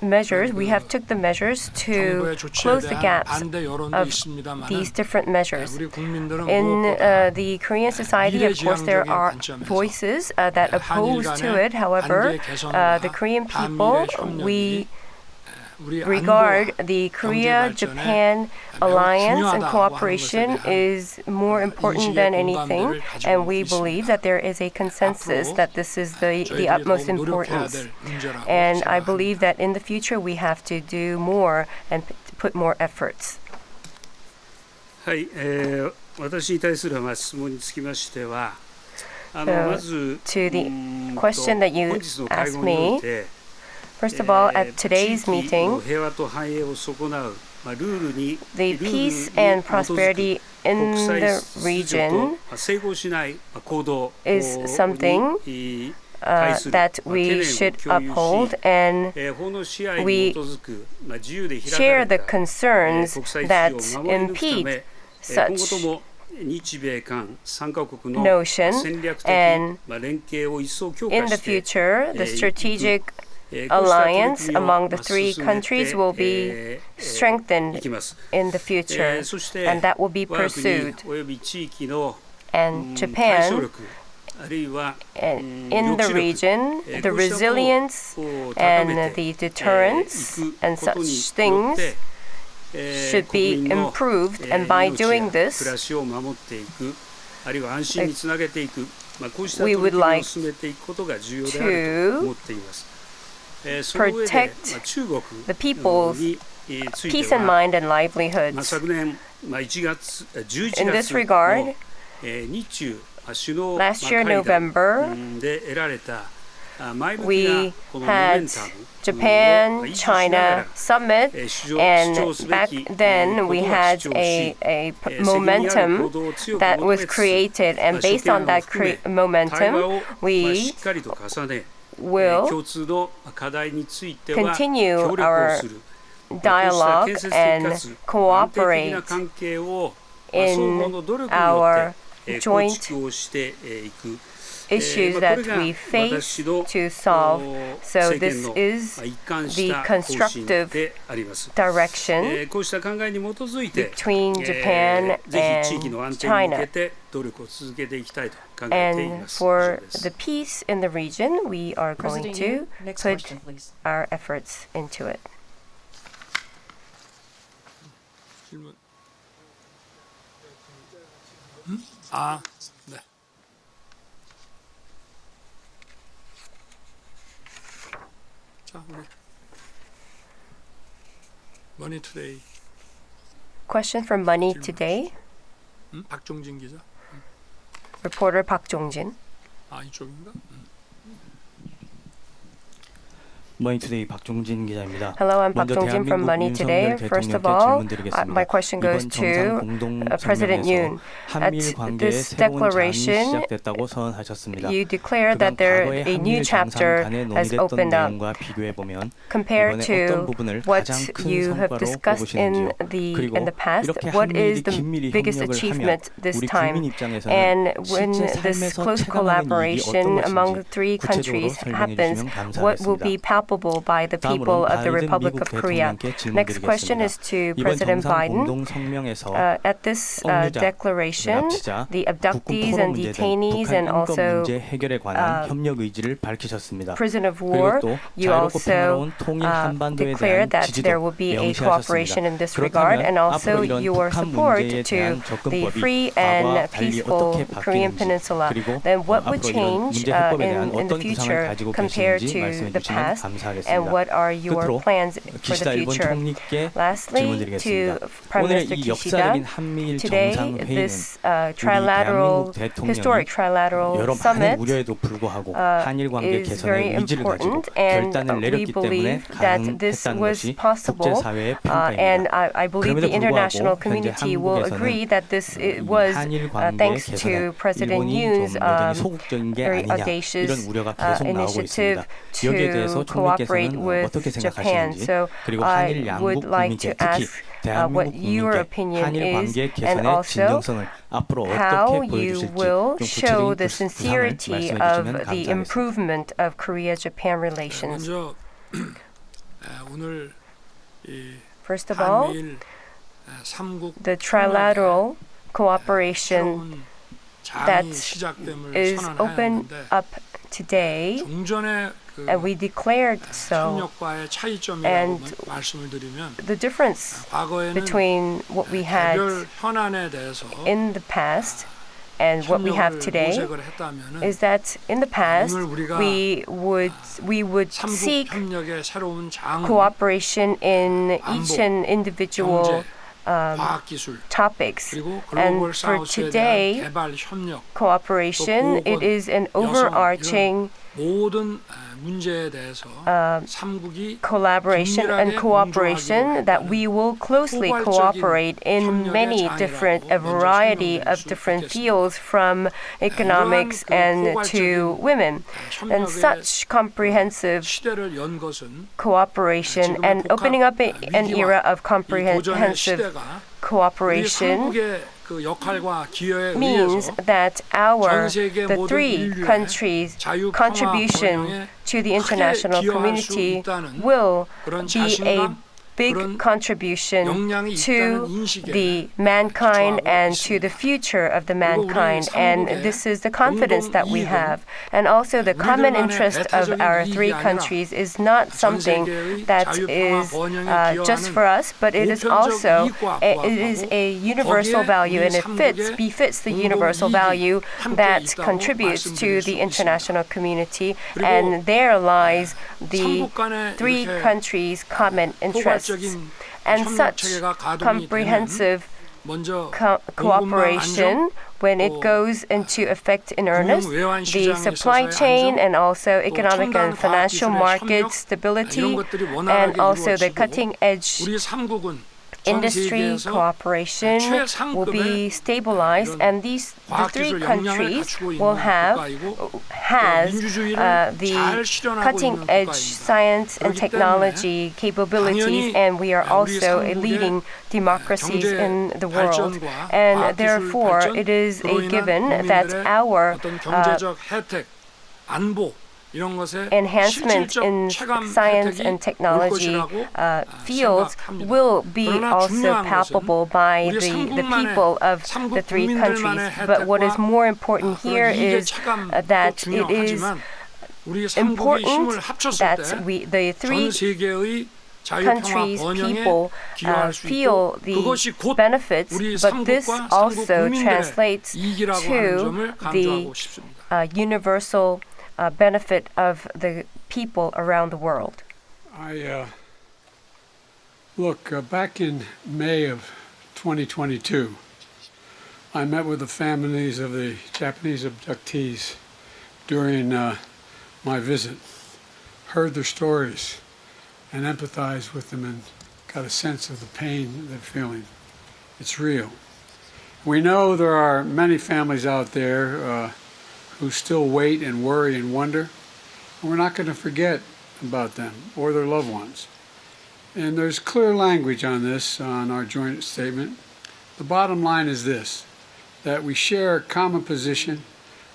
measures, we have took the measures to close the gaps of these different measures. In the Korean society, of course, there are voices that oppose to it. However, the Korean people, we regard the Korea-Japan alliance and cooperation is more important than anything, and we believe that there is a consensus that this is the utmost importance. And I believe that in the future we have to do more and put more efforts. はい、私に対する質問につきましては、まず to the question that you asked me, first of all, at today's meeting, the peace and prosperity in the region is something that we should uphold, and we share the concerns that impede such notion, and in the future, the strategic alliance among the three countries will be strengthened in the future, and that will be pursued. And Japan, in the region, the resilience and the deterrence and such things should be improved, and by doing this, we would like to protect the people's peace and mind and livelihoods. In this regard, last year, November, we had Japan-China summit, and back then we had a momentum that was created, and based on that momentum, we will continue our dialogue and cooperate in our joint issues that we face to solve. So this is the constructive direction between Japan and China. And for the peace in the region, we are going to put our efforts into it. 네. 자, 우리 Money Today. Question from Money Today. 박종진 기자. Reporter 박종진. 아, 이쪽인가? 머니투데이 박종진 기자입니다. Hello, I'm Park Jong-jin from Money Today. First of all, my question goes to President Yoon. At this declaration, you declare that a new chapter has opened up. Compared to what you have discussed in the past, what is the biggest achievement this time? And when this close collaboration among the three countries happens, what will be palpable by the people of the Republic of Korea? Next question is to President Biden. At this declaration, the abductees and detainees and also prison of war, you also declare that there will be a cooperation in this regard, and also your support to the free and peaceful Korean Peninsula. Then what would change in the future compared to the past? And what are your plans for the future? Lastly, to Prime Minister Kishida, today this historic trilateral summit is very important, and we believe that this was possible, and I believe the international community will agree that this was thanks to President Yoon's very audacious initiative to cooperate with Japan. So I would like to ask what your opinion is, and also how you will show the sincerity of the improvement of Korea-Japan relations. First of all, the trilateral cooperation that is open up today, and we declared so. And the difference between what we had in the past and what we have today is that in the past we would seek cooperation in each and individual topics, and for today, cooperation, it is an overarching collaboration and cooperation that we will closely cooperate in a variety of different fields, from economics and to women. And such comprehensive cooperation and opening up an era of comprehensive cooperation means that the three countries' contribution to the international community will be a big contribution to the mankind and to the future of the mankind. And this is the confidence that we have. And also the common interest of our three countries is not something that is just for us, but it is also a universal value, and it befits the universal value that contributes to the international community. And there lies the three countries' common interests. And such comprehensive cooperation, when it goes into effect in earnest, the supply chain and also economic and financial market stability, and also the cutting-edge industry cooperation will be stabilized, and the three countries will has the cutting-edge science and technology capabilities, and we are also a leading democracies in the world. And therefore, it is a given that our enhancement in science and technology fields will be also palpable by the people of the three countries. But what is more important here is that it is important that the three countries' people feel the benefits, but this also translates to the universal benefit of the people around the world. Look, back in May of 2022, I met with the families of the Japanese abductees during my visit, heard their stories, and empathized with them and got a sense of the pain they're feeling. It's real. We know there are many families out there who still wait and worry and wonder. And we're not going to forget about them or their loved ones. And there's clear language on this on our joint statement. The bottom line is this, that we share a common position.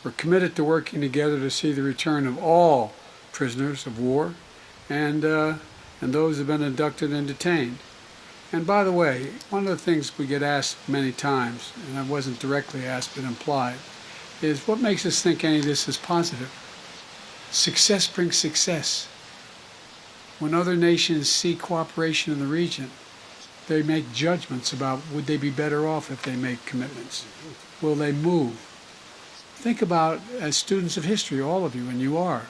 We're committed to working together to see the return of all prisoners of war and those who have been abducted and detained. And by the way, one of the things we get asked many times, and I wasn't directly asked but implied, is what makes us think any of this is positive? Success brings success. When other nations see cooperation in the region, they make judgments about would they be better off if they make commitments? Will they move? Think about, as students of history, all of you, and you are,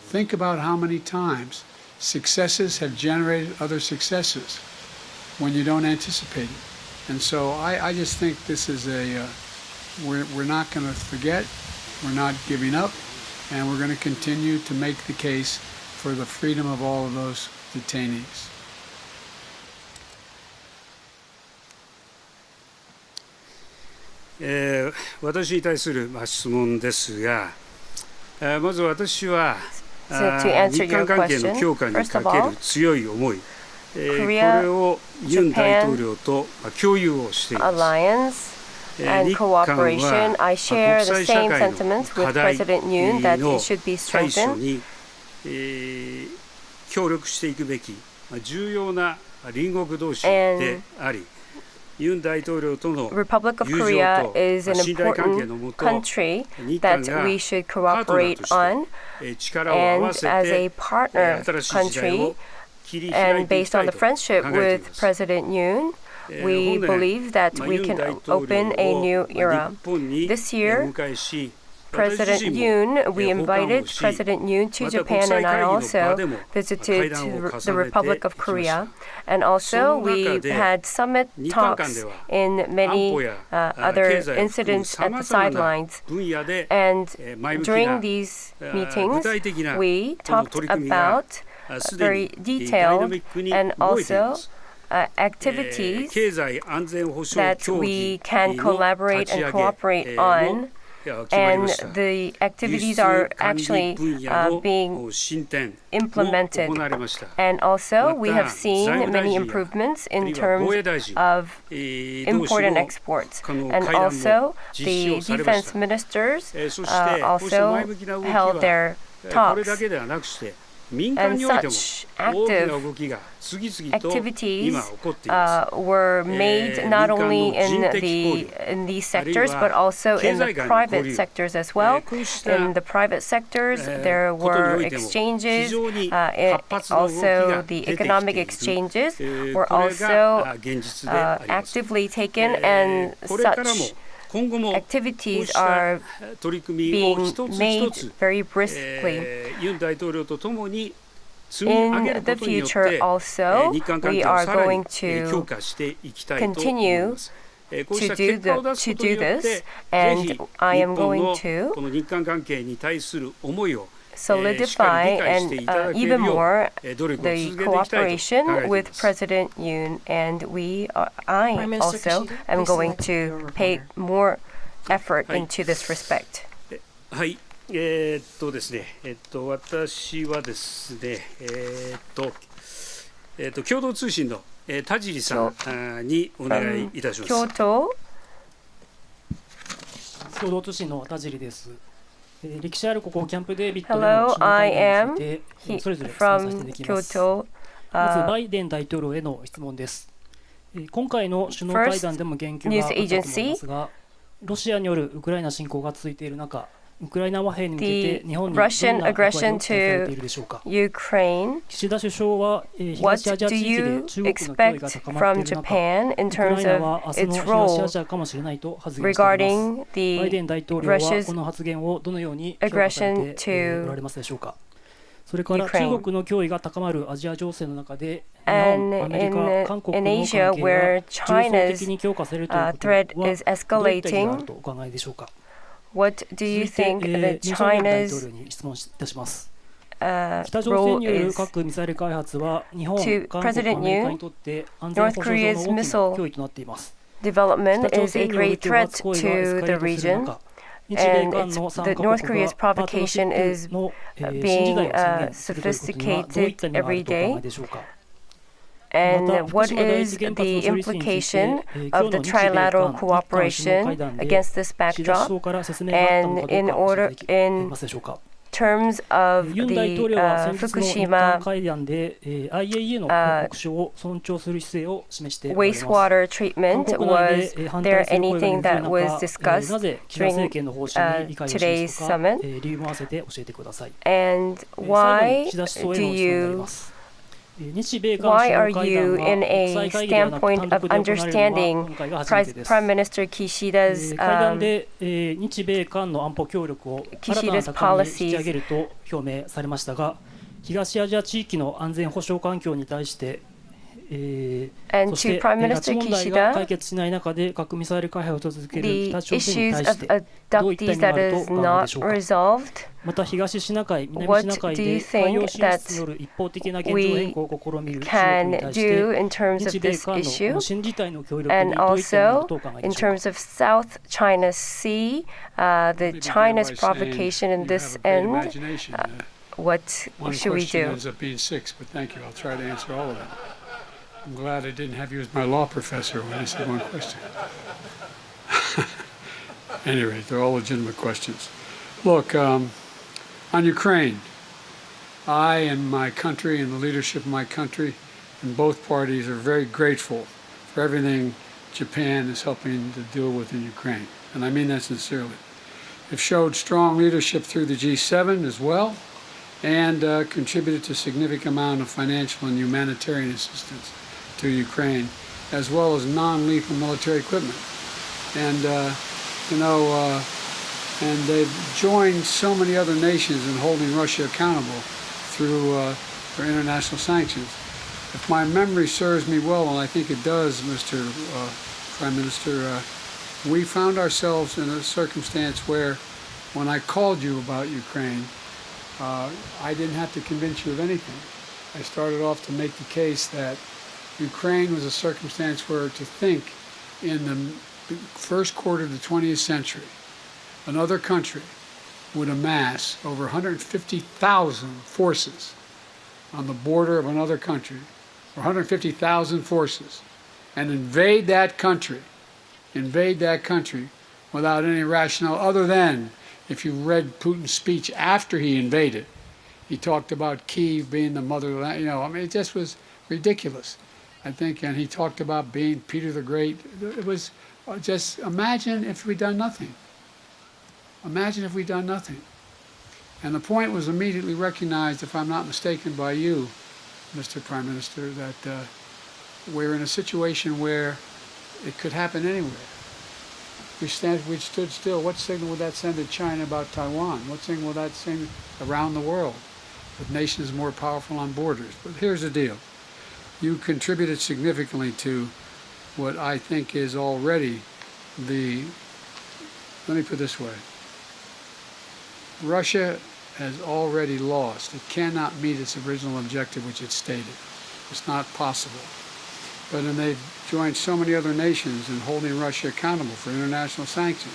think about how many times successes have generated other successes when you don't anticipate it. And so I just think this is we're not going to forget, we're not giving up, and we're going to continue to make the case for the freedom of all of those detainees. 私に対する質問ですが、まず私は日韓関係の強化にかける強い思い、これをユン大統領と共有をしています。 and cooperation, I share the same sentiments with President Yoon that it should be strengthened. 協力していくべき重要な隣国同士であり、ユン大統領との Republic of Korea is an important country that we should cooperate on, and as a partner country, and based on the friendship with President Yoon, we believe that we can open a new era. This year, President Yoon, we invited President Yoon to Japan, and I also visited the Republic of Korea. And also, we had summit talks in many other incidents at the sidelines. And during these meetings, we talked about very detailed and also activities that we can collaborate and cooperate on, and the activities are actually being implemented. And also, we have seen many improvements in terms of import and exports. And also, the defense ministers also held their talks. And such activities were made not only in these sectors, but also in the private sectors as well. In the private sectors, there were exchanges. Also, the economic exchanges were also actively taken, and such activities are being made very briskly. In the future also, we are going to continue to do this, and I am going to solidify and even more the cooperation with President Yoon, and I also am going to pay more effort into this respect. はい、ですね、私はですね、共同通信の田尻さんにお願いいたします。京都共同通信の田尻です。歴史あるここキャンプデービッドでの首脳会談についてそれぞれ質問させていただきます。まずバイデン大統領への質問です。今回の首脳会談でも言及があったと思いますが、ロシアによるウクライナ侵攻が続いている中、ウクライナ和平に向けて日本にどんな役割を期待されているでしょうか。岸田首相は東アジア地域で中国の脅威が高まっている中、ウクライナは明日の東アジアかもしれないと発言しています。バイデン大統領はこの発言をどのように評価されておられますでしょうか。それから中国の脅威が高まるアジア情勢の中で、日本、アメリカ、韓国の関係が重層的に強化されるということはどういった意味があるとお考えでしょうか。What do you think that China's role is to President Yoon? North Korea's missile development is a great threat to the region, and North Korea's provocation is being sophisticated every day. And what is the implication of the trilateral cooperation against this backdrop? And in terms of the Fukushima wastewater treatment, was there anything that was discussed during today's summit? And why are you in a standpoint of understanding Prime Minister Kishida's policies? 表明されましたが、東アジア地域の安全保障環境に対して、そして拉致問題が解決しない中で核ミサイル開発を続ける北朝鮮に対してどういった意味があるとお考えでしょうか。また東シナ海、南シナ海で海洋進出による一方的な現状変更を試みる中国に対して日米韓の無心事態の協力にどういった意味があるとお考えでしょうか。And also, in terms of South China Sea, the China's provocation in this end, what should we do? One question ends up being 6, but thank you. I'll try to answer all of them. I'm glad I didn't have you as my law professor when I said one question. Anyway, they're all legitimate questions. Look, on Ukraine, I and my country and the leadership of my country and both parties are very grateful for everything Japan is helping to deal with in Ukraine. And I mean that sincerely. They've showed strong leadership through the G7 as well, and contributed to a significant amount of financial and humanitarian assistance to Ukraine, as well as non-lethal military equipment. And, and they've joined so many other nations in holding Russia accountable through their international sanctions. If my memory serves me well, and I think it does, Mr. Prime Minister, we found ourselves in a circumstance where when I called you about Ukraine, I didn't have to convince you of anything. I started off to make the case that Ukraine was a circumstance where to think in the first quarter of the 20th century, another country would amass over 150,000 forces on the border of another country, or 150,000 forces, and invade that country without any rationale other than, if you read Putin's speech after he invaded, he talked about Kyiv being the motherland, it just was ridiculous, I think, and he talked about being Peter the Great. It was just, imagine if we'd done nothing. Imagine if we'd done nothing. And the point was immediately recognized, if I'm not mistaken, by you, Mr. Prime Minister, that we're in a situation where it could happen anywhere. We stood still. What signal would that send to China about Taiwan? What signal would that send around the world with nations more powerful on borders? But here's the deal. You contributed significantly to what I think is already let me put it this way. Russia has already lost. It cannot meet its original objective, which it stated. It's not possible. But then they've joined so many other nations in holding Russia accountable for international sanctions.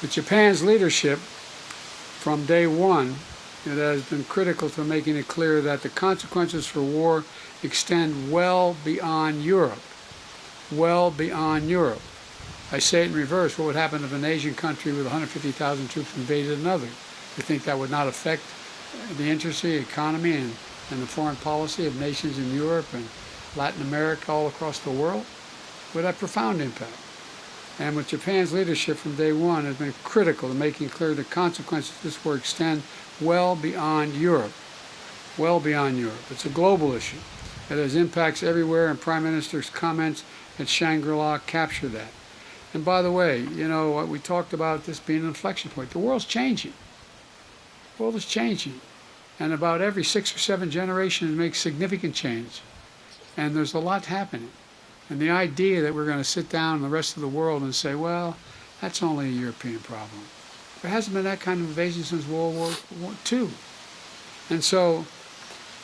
With Japan's leadership from day one, it has been critical to making it clear that the consequences for war extend well beyond Europe. Well beyond Europe. I say it in reverse. What would happen if an Asian country with 150,000 troops invaded another? You think that would not affect the industry, economy, and the foreign policy of nations in Europe and Latin America, all across the world? Would have profound impact. And with Japan's leadership from day one has been critical to making clear the consequences of this war extend well beyond Europe. Well beyond Europe. It's a global issue. It has impacts everywhere, and Prime Minister's comments at Shangri-La capture that. And by the way, you know, we talked about this being an inflection point. The world's changing. The world is changing. And about every 6 or 7 generations it makes significant change. And there's a lot happening. And the idea that we're going to sit down in the rest of the world and say, well, that's only a European problem. There hasn't been that kind of invasion since World War II. And so,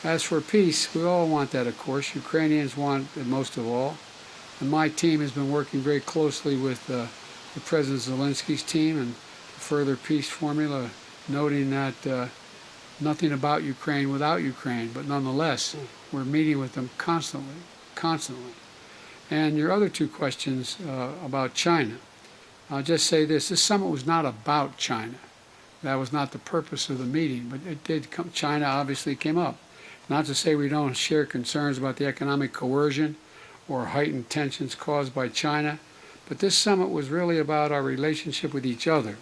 as for peace, we all want that, of course. Ukrainians want it most of all. And my team has been working very closely with the President Zelensky's team and further peace formula, noting that nothing about Ukraine without Ukraine, but nonetheless, we're meeting with them constantly. And your other 2 questions about China. I'll just say this summit was not about China. That was not the purpose of the meeting, but it did come, China obviously came up. Not to say we don't share concerns about the economic coercion or heightened tensions caused by China, but this summit was really about our relationship with each other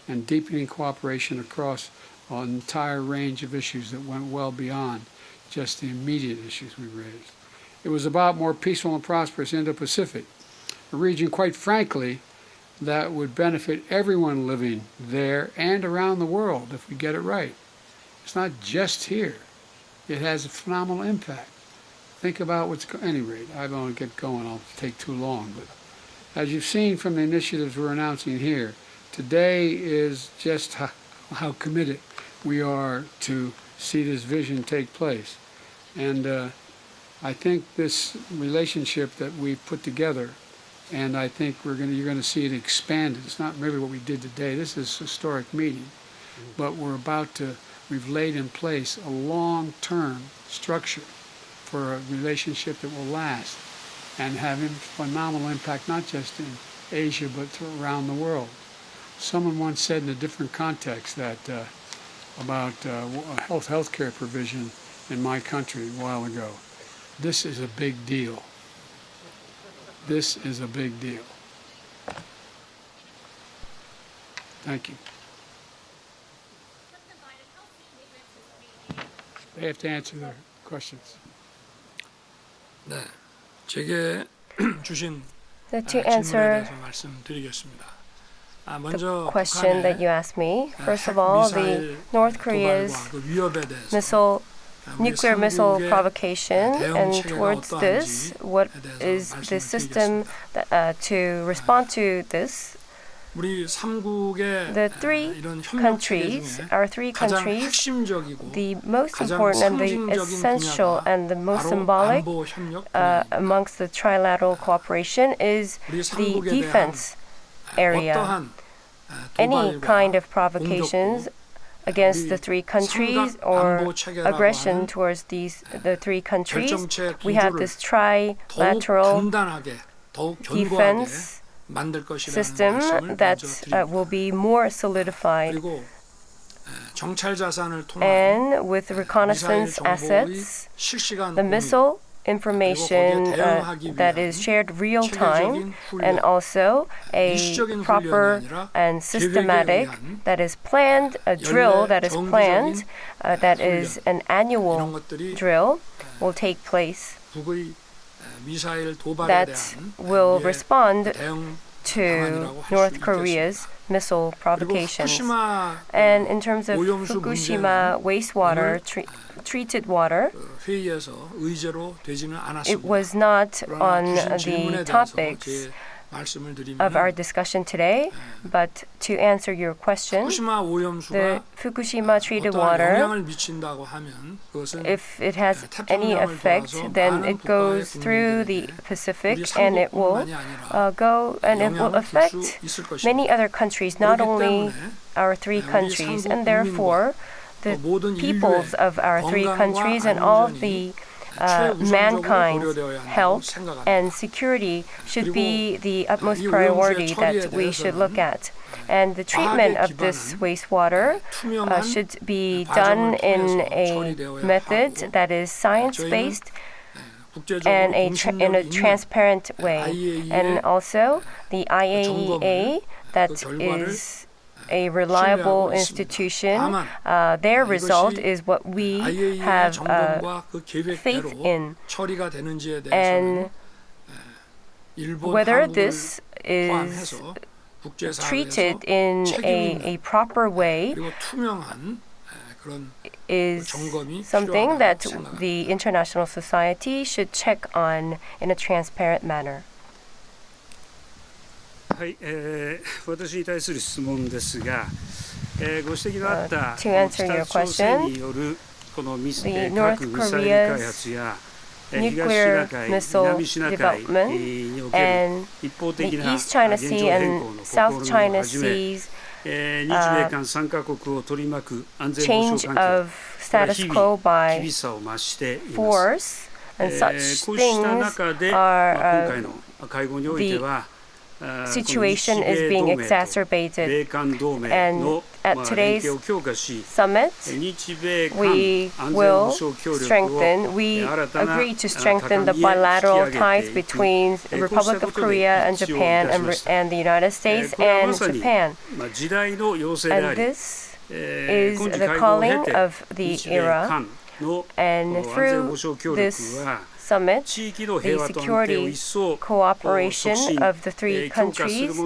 and deepening cooperation across an entire range of issues that went well beyond just the immediate issues we raised. It was about more peaceful and prosperous Indo-Pacific, a region, quite frankly, that would benefit everyone living there and around the world if we get it right. It's not just here. It has a phenomenal impact. Think about what's at any rate. I won't get going. I'll take too long. But as you've seen from the initiatives we're announcing here, today is just how committed we are to see this vision take place. And I think this relationship that we've put together, and I think you're going to see it expanded. It's not really what we did today. This is a historic meeting, but we've laid in place a long-term structure for a relationship that will last and have a phenomenal impact, not just in Asia, but around the world. Someone once said in a different context that about healthcare provision in my country a while ago. This is a big deal. This is a big deal. Thank you. They have to answer their questions. 네, 제게 주신 To answer 질문에 대해서 말씀드리겠습니다. the question that you asked me, first of all, the North Korea's nuclear missile provocation, and towards this, what is the system to respond to this? The three countries, the most important and the essential and the most symbolic amongst the trilateral cooperation is the defense area. Any kind of provocations against the 3 countries or aggression towards the 3 countries, we have this trilateral defense system that will be more solidified. And with reconnaissance assets, the missile information that is shared real time, and also a proper and systematic that is planned, a drill that is planned, that is an annual drill, will take place that will respond to North Korea's missile provocations. And in terms of Fukushima wastewater, treated water, it was not on the topics 말씀을 드리면 of our discussion today, but to answer your question, 후쿠시마 오염수가 the Fukushima treated 어떠한 water, 영향을 미친다고 하면 그것은 if it has any 태평양을 effect, 돌아서 then 많은 it goes 국가의 through the 국민들에게 Pacific 우리 and it will 삼국뿐만이 아니라 go and it will 영향을 줄 affect 수 있을 것입니다. many other countries, not 그렇기 only 때문에 our three 우리 countries, 삼국 and therefore the 모든 peoples 인류의 of our three 건강과 countries and all 안전이 the 최우선적으로 mankind's 고려되어야 한다고 health 생각합니다. and security should be the utmost 이 priority 오염수의 that we should look at. And the treatment of this wastewater should be done in a method that is science-based and in a transparent way. And also the IAEA, that is a reliable institution, their result is what we have faith in. And whether this is treated in a proper way is something that the international society should check on in a transparent manner. はい、私に対する質問ですが、ご指摘のあった北 to answer your 朝 question, 鮮によるこの核 North ミサイル開 Korea's 発や nuclear 東シナ海、 missile 南シナ海 development における and 一方 the 的な East China 現状 Sea 変 and 更の South 試みを China はじめ、 Seas 日米韓3カ国を取り巻く安全保 change 障環境、 of status quo 厳 by しさを増しています。 force, and such こうした things 中で、 are 今回の会合においては、 situation is being exacerbated. And at today's summit, we will strengthen, we agree to strengthen the bilateral ties between the Republic of Korea and Japan and the United States and Japan. And this is the calling of the era. And through this summit, the security cooperation of the three countries,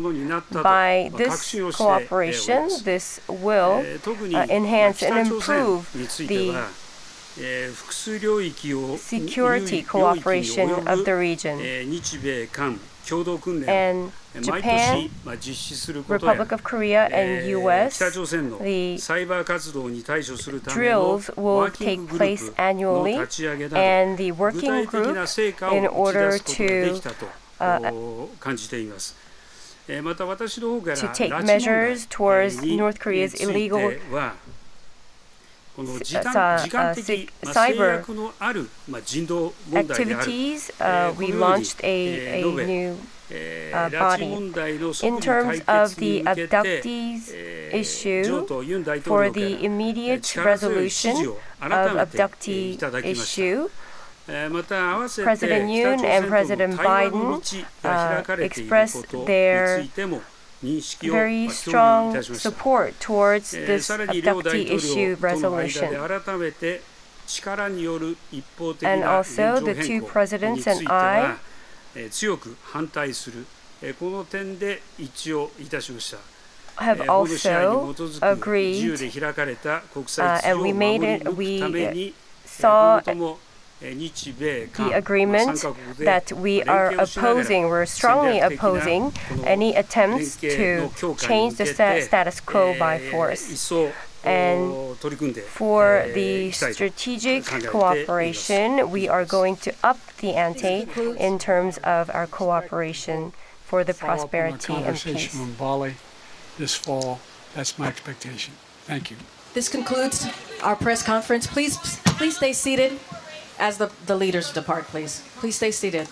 by this cooperation, this will enhance and improve the security cooperation of the region. And Japan, Republic of Korea, and U.S., the drills will take place annually, and the working group in order to take measures towards North Korea's illegal cyber activities. We launched a new body. In terms of the abductees issue, for the immediate resolution of abductee issue, President Yoon and President Biden expressed their very strong support towards this abductee issue resolution. And also, the two presidents and I have also agreed, and we saw the agreement that we are opposing, we're strongly opposing any attempts to change the status quo by force. And for the strategic cooperation, we are going to up the ante in terms of our cooperation for the prosperity and peace. On Bali this fall. That's my expectation. Thank you. This concludes our press conference. Please stay seated as the leaders depart, please. Please stay seated.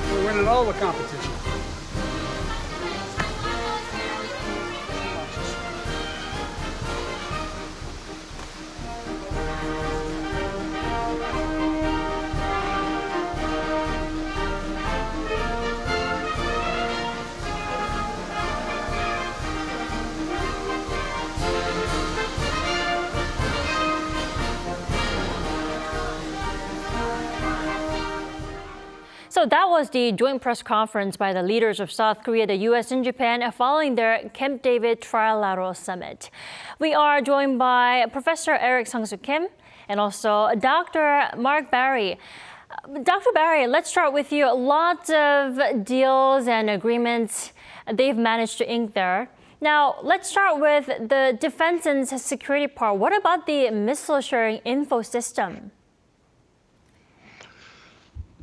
We're winning all the competition. So that was the joint press conference by the leaders of South Korea, the U.S. and Japan following their Camp David Trilateral Summit. We are joined by Professor Eric Sang-soo Kim and also Dr. Mark Barry. Dr. Barry, let's start with you. Lots of deals and agreements they've managed to ink there. Now, let's start with the defense and security part. What about the missile sharing info system?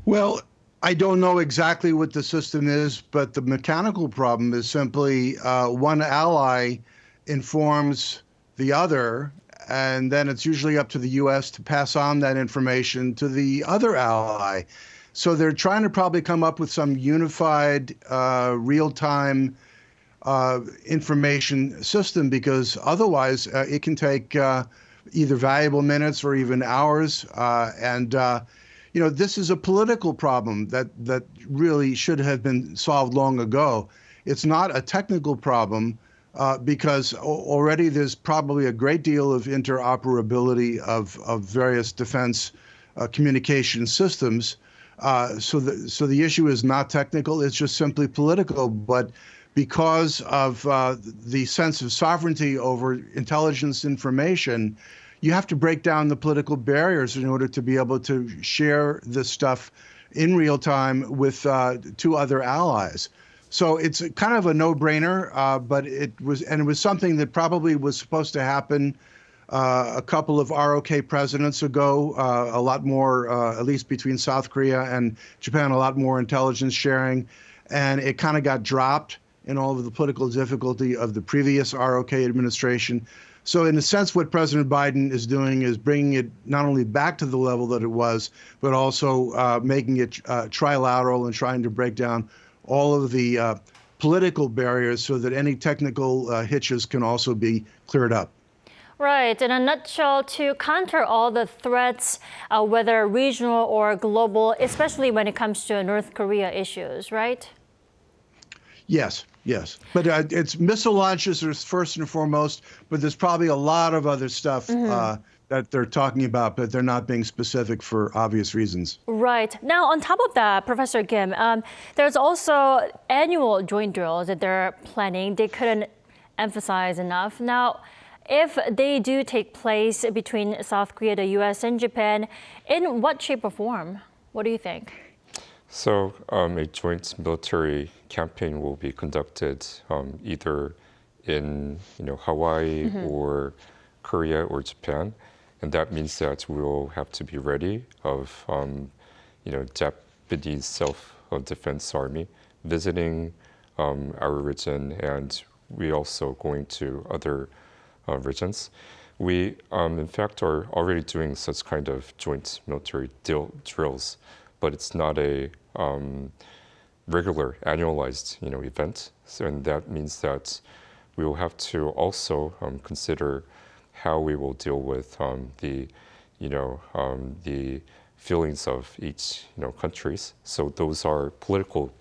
Well, I don't know exactly what the system is, but the mechanical problem is simply one ally informs the other, and then it's usually up to the U.S. to pass on that information to the other ally. So they're trying to probably come up with some unified, real-time information system, because otherwise it can take either valuable minutes or even hours. You know, this is a political problem that really should have been solved long ago. It's not a technical problem because already there's probably a great deal of interoperability of various defense communication systems. So the issue is not technical, it's just simply political. But because of the sense of sovereignty over intelligence information, you have to break down the political barriers in order to be able to share this stuff in real time with two other allies. So it's kind of a no-brainer, but it was something that probably was supposed to happen a couple of ROK presidents ago, a lot more, at least between South Korea and Japan, a lot more intelligence sharing, and it kind of got dropped in all of the political difficulty of the previous ROK administration. So in a sense, what President Biden is doing is bringing it not only back to the level that it was, but also making it trilateral and trying to break down all of the political barriers so that any technical hitches can also be cleared up. Right. In a nutshell, to counter all the threats, whether regional or global, especially when it comes to North Korea issues, right? Yes. Yes, but it's missile launches are first and foremost, but there's probably a lot of other stuff that they're talking about, but they're not being specific for obvious reasons. Right. Now, on top of that, Professor Kim, there's also annual joint drills that they're planning. They couldn't emphasize enough. Now, if they do take place between South Korea, the U.S., and Japan, in what shape or form? What do you think? So a joint military campaign will be conducted either in Hawaii or Korea or Japan, and that means that we will have to be ready of Japanese self-defense army visiting our region, and we also going to other regions. We in fact are already doing such kind of joint military drills, but it's not a regular annualized event. So, and that means that we will have to also consider how we will deal with the feelings of each countries. So those are political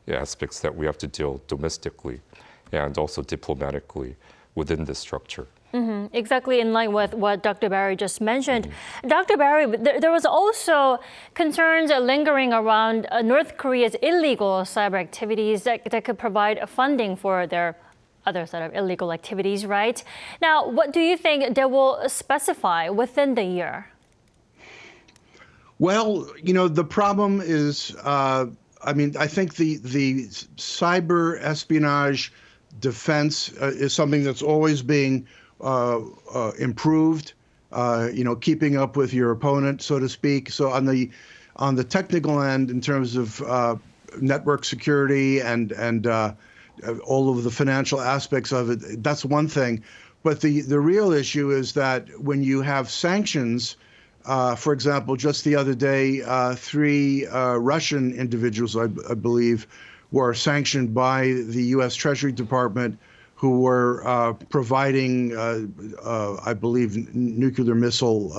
aspects that we have to deal domestically and also diplomatically within this structure. Exactly in line with what Dr. Barry just mentioned. Dr. Barry, there was also concerns lingering around North Korea's illegal cyber activities that could provide funding for their other set of illegal activities, right? Now, what do you think they will specify within the year? Well, the problem is, I think the cyber espionage defense is something that's always being improved, keeping up with your opponent, so to speak. So on the technical end, in terms of network security and all of the financial aspects of it, that's one thing. But the real issue is that when you have sanctions, for example, just the other day, 3 Russian individuals, I believe, were sanctioned by the U.S. Treasury Department, who were providing, I believe, nuclear missile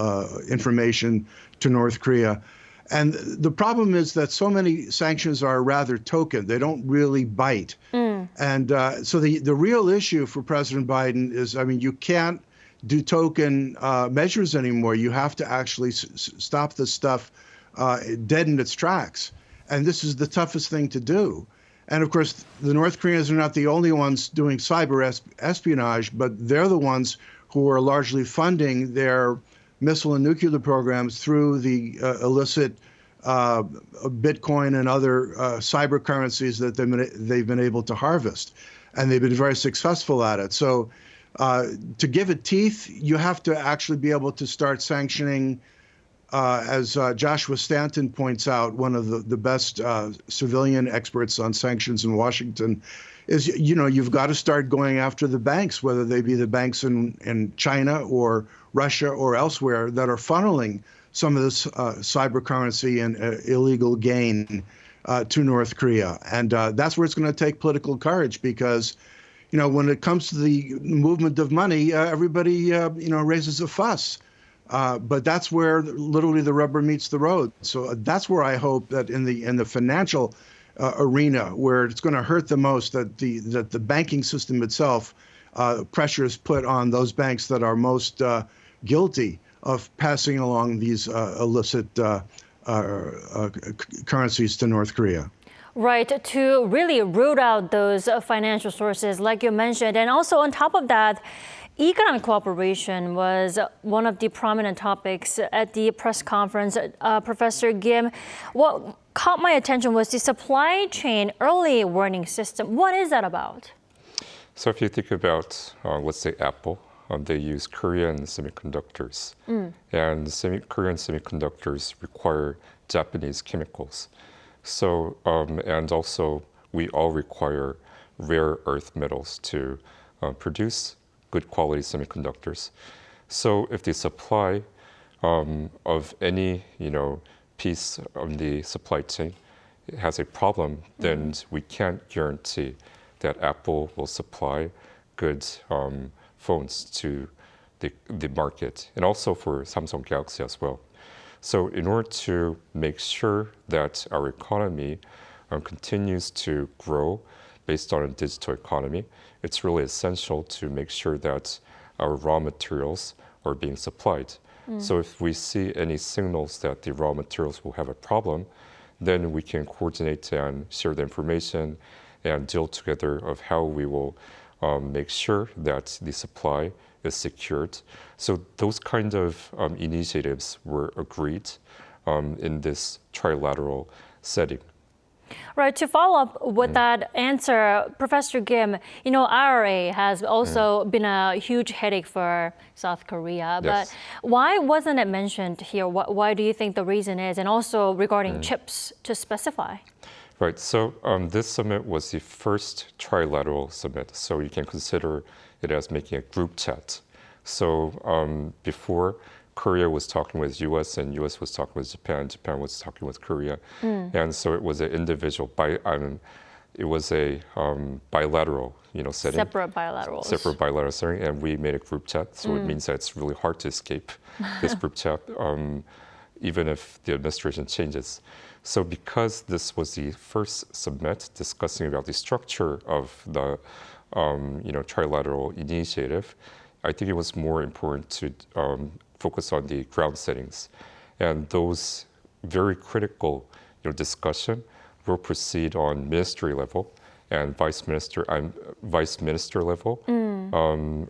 information to North Korea. And the problem is that so many sanctions are rather token. They don't really bite. And so the real issue for President Biden is, you can't do token measures anymore. You have to actually stop this stuff dead in its tracks. And this is the toughest thing to do. And of course, the North Koreans are not the only ones doing cyber espionage, but they're the ones who are largely funding their missile and nuclear programs through the illicit Bitcoin and other cyber currencies that they've been able to harvest, and they've been very successful at it. So to give it teeth, you have to actually be able to start sanctioning, as Joshua Stanton points out, one of the best civilian experts on sanctions in Washington, is, you've got to start going after the banks, whether they be the banks in China or Russia or elsewhere that are funneling some of this cyber currency and illegal gain to North Korea. And that's where it's going to take political courage, because, when it comes to the movement of money, everybody, raises a fuss. But that's where literally the rubber meets the road. So that's where I hope that in the financial arena, where it's going to hurt the most, that the banking system itself, pressure is put on those banks that are most guilty of passing along these illicit currencies to North Korea. Right, to really root out those financial sources, like you mentioned. And also on top of that, economic cooperation was one of the prominent topics at the press conference. Professor Kim, what caught my attention was the supply chain early warning system. What is that about? So if you think about, let's say, Apple, they use Korean semiconductors. And Korean semiconductors require Japanese chemicals. So, and also we all require rare earth metals to produce good quality semiconductors. So if the supply of any, piece of the supply chain has a problem, then we can't guarantee that Apple will supply good phones to the market, and also for Samsung Galaxy as well. So in order to make sure that our economy continues to grow based on a digital economy, it's really essential to make sure that our raw materials are being supplied. So if we see any signals that the raw materials will have a problem, then we can coordinate and share the information and deal together of how we will make sure that the supply is secured. So those kind of initiatives were agreed in this trilateral setting. Right, to follow up with that answer, Professor Kim, IRA has also been a huge headache for South Korea, but why wasn't it mentioned here? Why do you think the reason is? And also regarding chips, to specify. Right, so this summit was the first trilateral summit, so you can consider it as making a group chat. So before, Korea was talking with US and US was talking with Japan, Japan was talking with Korea. And so it was an individual, it was a bilateral, setting. Separate bilaterals. Separate bilateral setting, and we made a group chat. So it means that it's really hard to escape this group chat, even if the administration changes. So because this was the first summit discussing about the structure of the trilateral initiative, I think it was more important to focus on the ground settings. And those very critical discussion will proceed on ministry level and vice minister level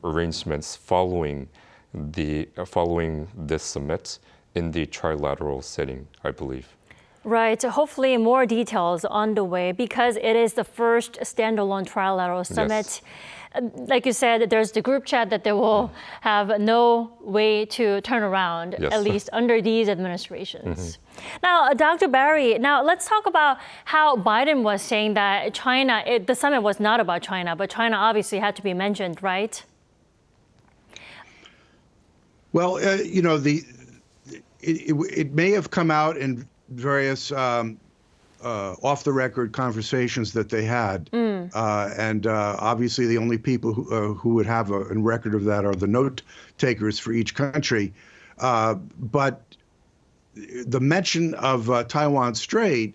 arrangements following this summit in the trilateral setting, I believe. Right. Hopefully more details on the way, because it is the first standalone trilateral summit. Yes. Like you said, there's the group chat that they will have no way to turn around, at least under these administrations. Now, Dr. Barry, let's talk about how Biden was saying that China, the summit was not about China, but China obviously had to be mentioned, right? Well, it may have come out in various off-the-record conversations that they had. And obviously the only people who would have a record of that are the note takers for each country. But the mention of Taiwan Strait,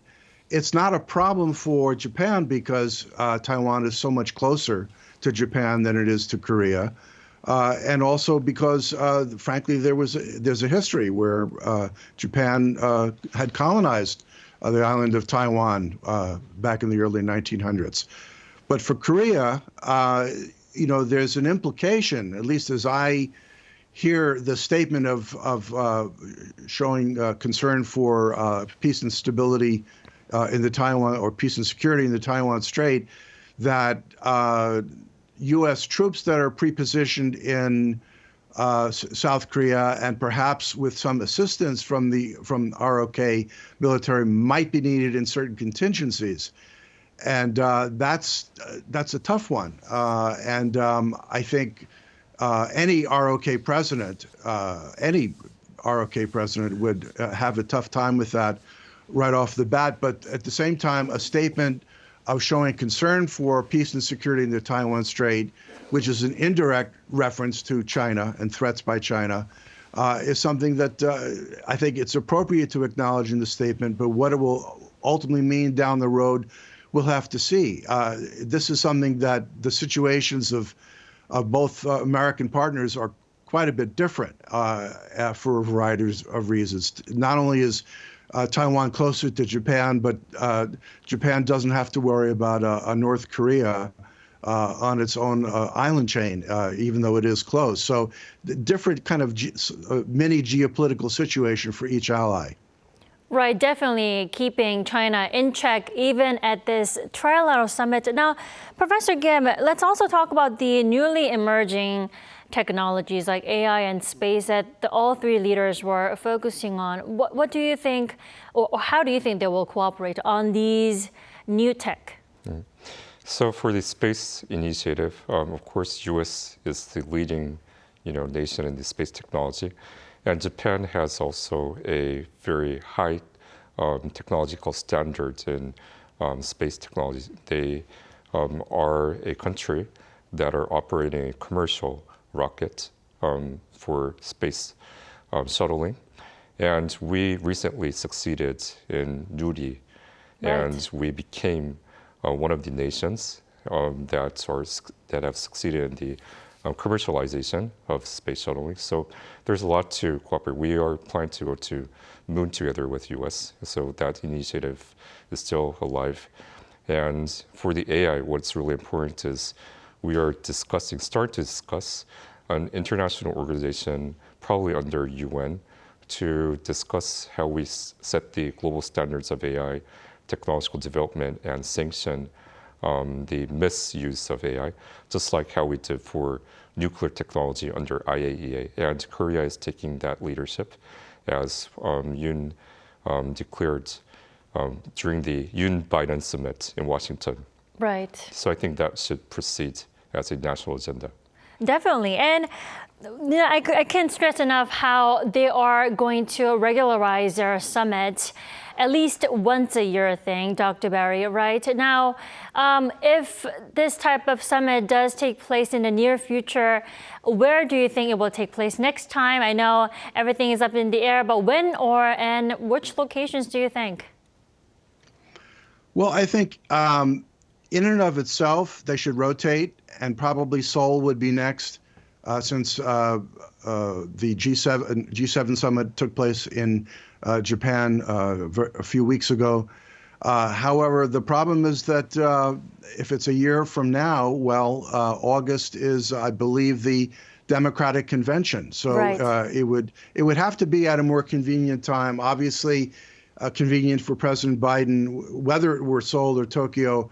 it's not a problem for Japan because Taiwan is so much closer to Japan than it is to Korea. And also because, frankly, there's a history where Japan had colonized the island of Taiwan back in the early 1900s. But for Korea, there's an implication, at least as I, hear the statement of showing concern for peace and stability in the Taiwan, or peace and security in the Taiwan Strait, that U.S. troops that are pre-positioned in South Korea, and perhaps with some assistance from ROK military, might be needed in certain contingencies, and that's a tough one. I think any ROK president would have a tough time with that right off the bat. But at the same time, a statement of showing concern for peace and security in the Taiwan Strait, which is an indirect reference to China and threats by China, is something that I think it's appropriate to acknowledge in the statement. But what it will ultimately mean down the road, we'll have to see. This is something that the situations of both American partners are quite a bit different for a variety of reasons. Not only is Taiwan closer to Japan, but Japan doesn't have to worry about a North Korea on its own island chain, even though it is close. So different kind of mini geopolitical situation for each ally. Right, definitely keeping China in check even at this Trilateral summit. Now, Professor Kim, let's also talk about the newly emerging technologies like AI and space that all three leaders were focusing on. What do you think, or how do you think they will cooperate on these new tech? So for the space initiative, of course, U.S. is the leading, nation in the space technology, and Japan has also a very high technological standard in space technology. They are a country that are operating a commercial rocket for space shuttling, and we recently succeeded in Nuri, and we became one of the nations that have succeeded in the commercialization of space shuttling. So there's a lot to cooperate. We are planning to go to Moon together with U.S., so that initiative is still alive. And for the AI, what's really important is we are start to discuss an international organization, probably under UN, to discuss how we set the global standards of AI technological development and sanction the misuse of AI, just like how we did for nuclear technology under IAEA. And Korea is taking that leadership, as Yoon declared during the Yoon-Biden summit in Washington. Right. So I think that should proceed as a national agenda. Definitely. And I can't stress enough how they are going to regularize their summit at least once a year thing, Dr. Barry, right? Now, if this type of summit does take place in the near future, where do you think it will take place next time? I know everything is up in the air, but when and which locations do you think? Well, I think in and of itself, they should rotate, and probably Seoul would be next, since the G7 summit took place in Japan a few weeks ago. However, the problem is that if it's a year from now, well, August is, I believe, the Democratic Convention. So it would have to be at a more convenient time. Obviously, convenient for President Biden, whether it were Seoul or Tokyo,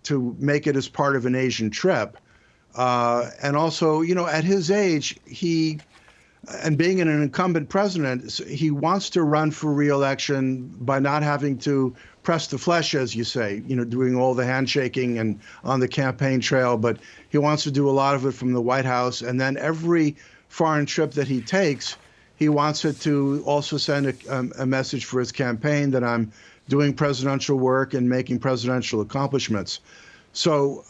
to make it as part of an Asian trip. And also, at his age, and being an incumbent president, he wants to run for re-election by not having to press the flesh, as you say, doing all the handshaking and on the campaign trail. But he wants to do a lot of it from the White House. And then every foreign trip that he takes, he wants it to also send a message for his campaign that I'm doing presidential work and making presidential accomplishments. So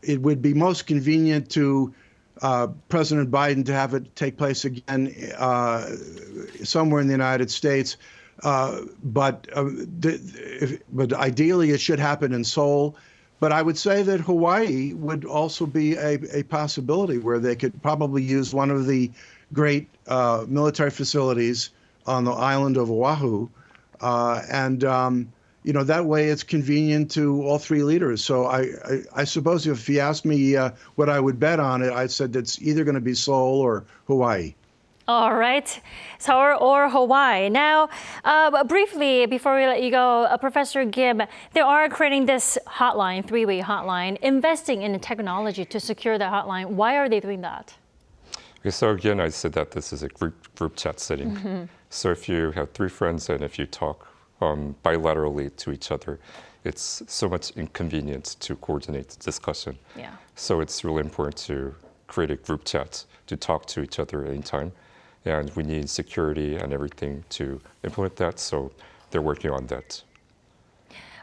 it would be most convenient to President Biden to have it take place again somewhere in the United States. But ideally, it should happen in Seoul. But I would say that Hawaii would also be a possibility, where they could probably use one of the great military facilities on the island of Oahu. And that way it's convenient to all three leaders. So I suppose if you asked me what I would bet on it, I said it's either going to be Seoul or Hawaii. All right, Seoul or Hawaii. Now, briefly, before we let you go, Professor Kim, they are creating this hotline, three-way hotline, investing in the technology to secure the hotline. Why are they doing that? Okay, so again, I said that this is a group chat setting. Mm-hmm. So if you have three friends and if you talk bilaterally to each other, it's so much inconvenience to coordinate the discussion. Yeah. So it's really important to create a group chat to talk to each other anytime. And we need security and everything to implement that, so they're working on that.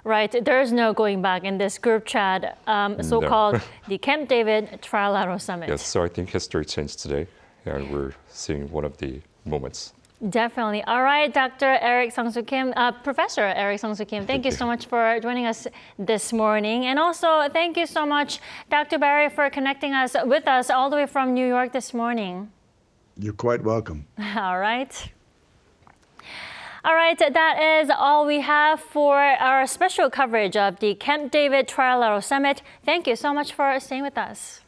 Right, there's no going back in this group chat, so-called the Camp David Trilateral Summit. Yes, so I think history changed today, and we're seeing one of the moments. Definitely. All right, Dr. Eric Sung-Soo Kim, Professor Eric Sung-Soo Kim, thank you so much for joining us this morning. And also, thank you so much, Dr. Barry, for connecting us with us all the way from New York this morning. You're quite welcome. All right. All right, that is all we have for our special coverage of the Camp David Trilateral Summit. Thank you so much for staying with us.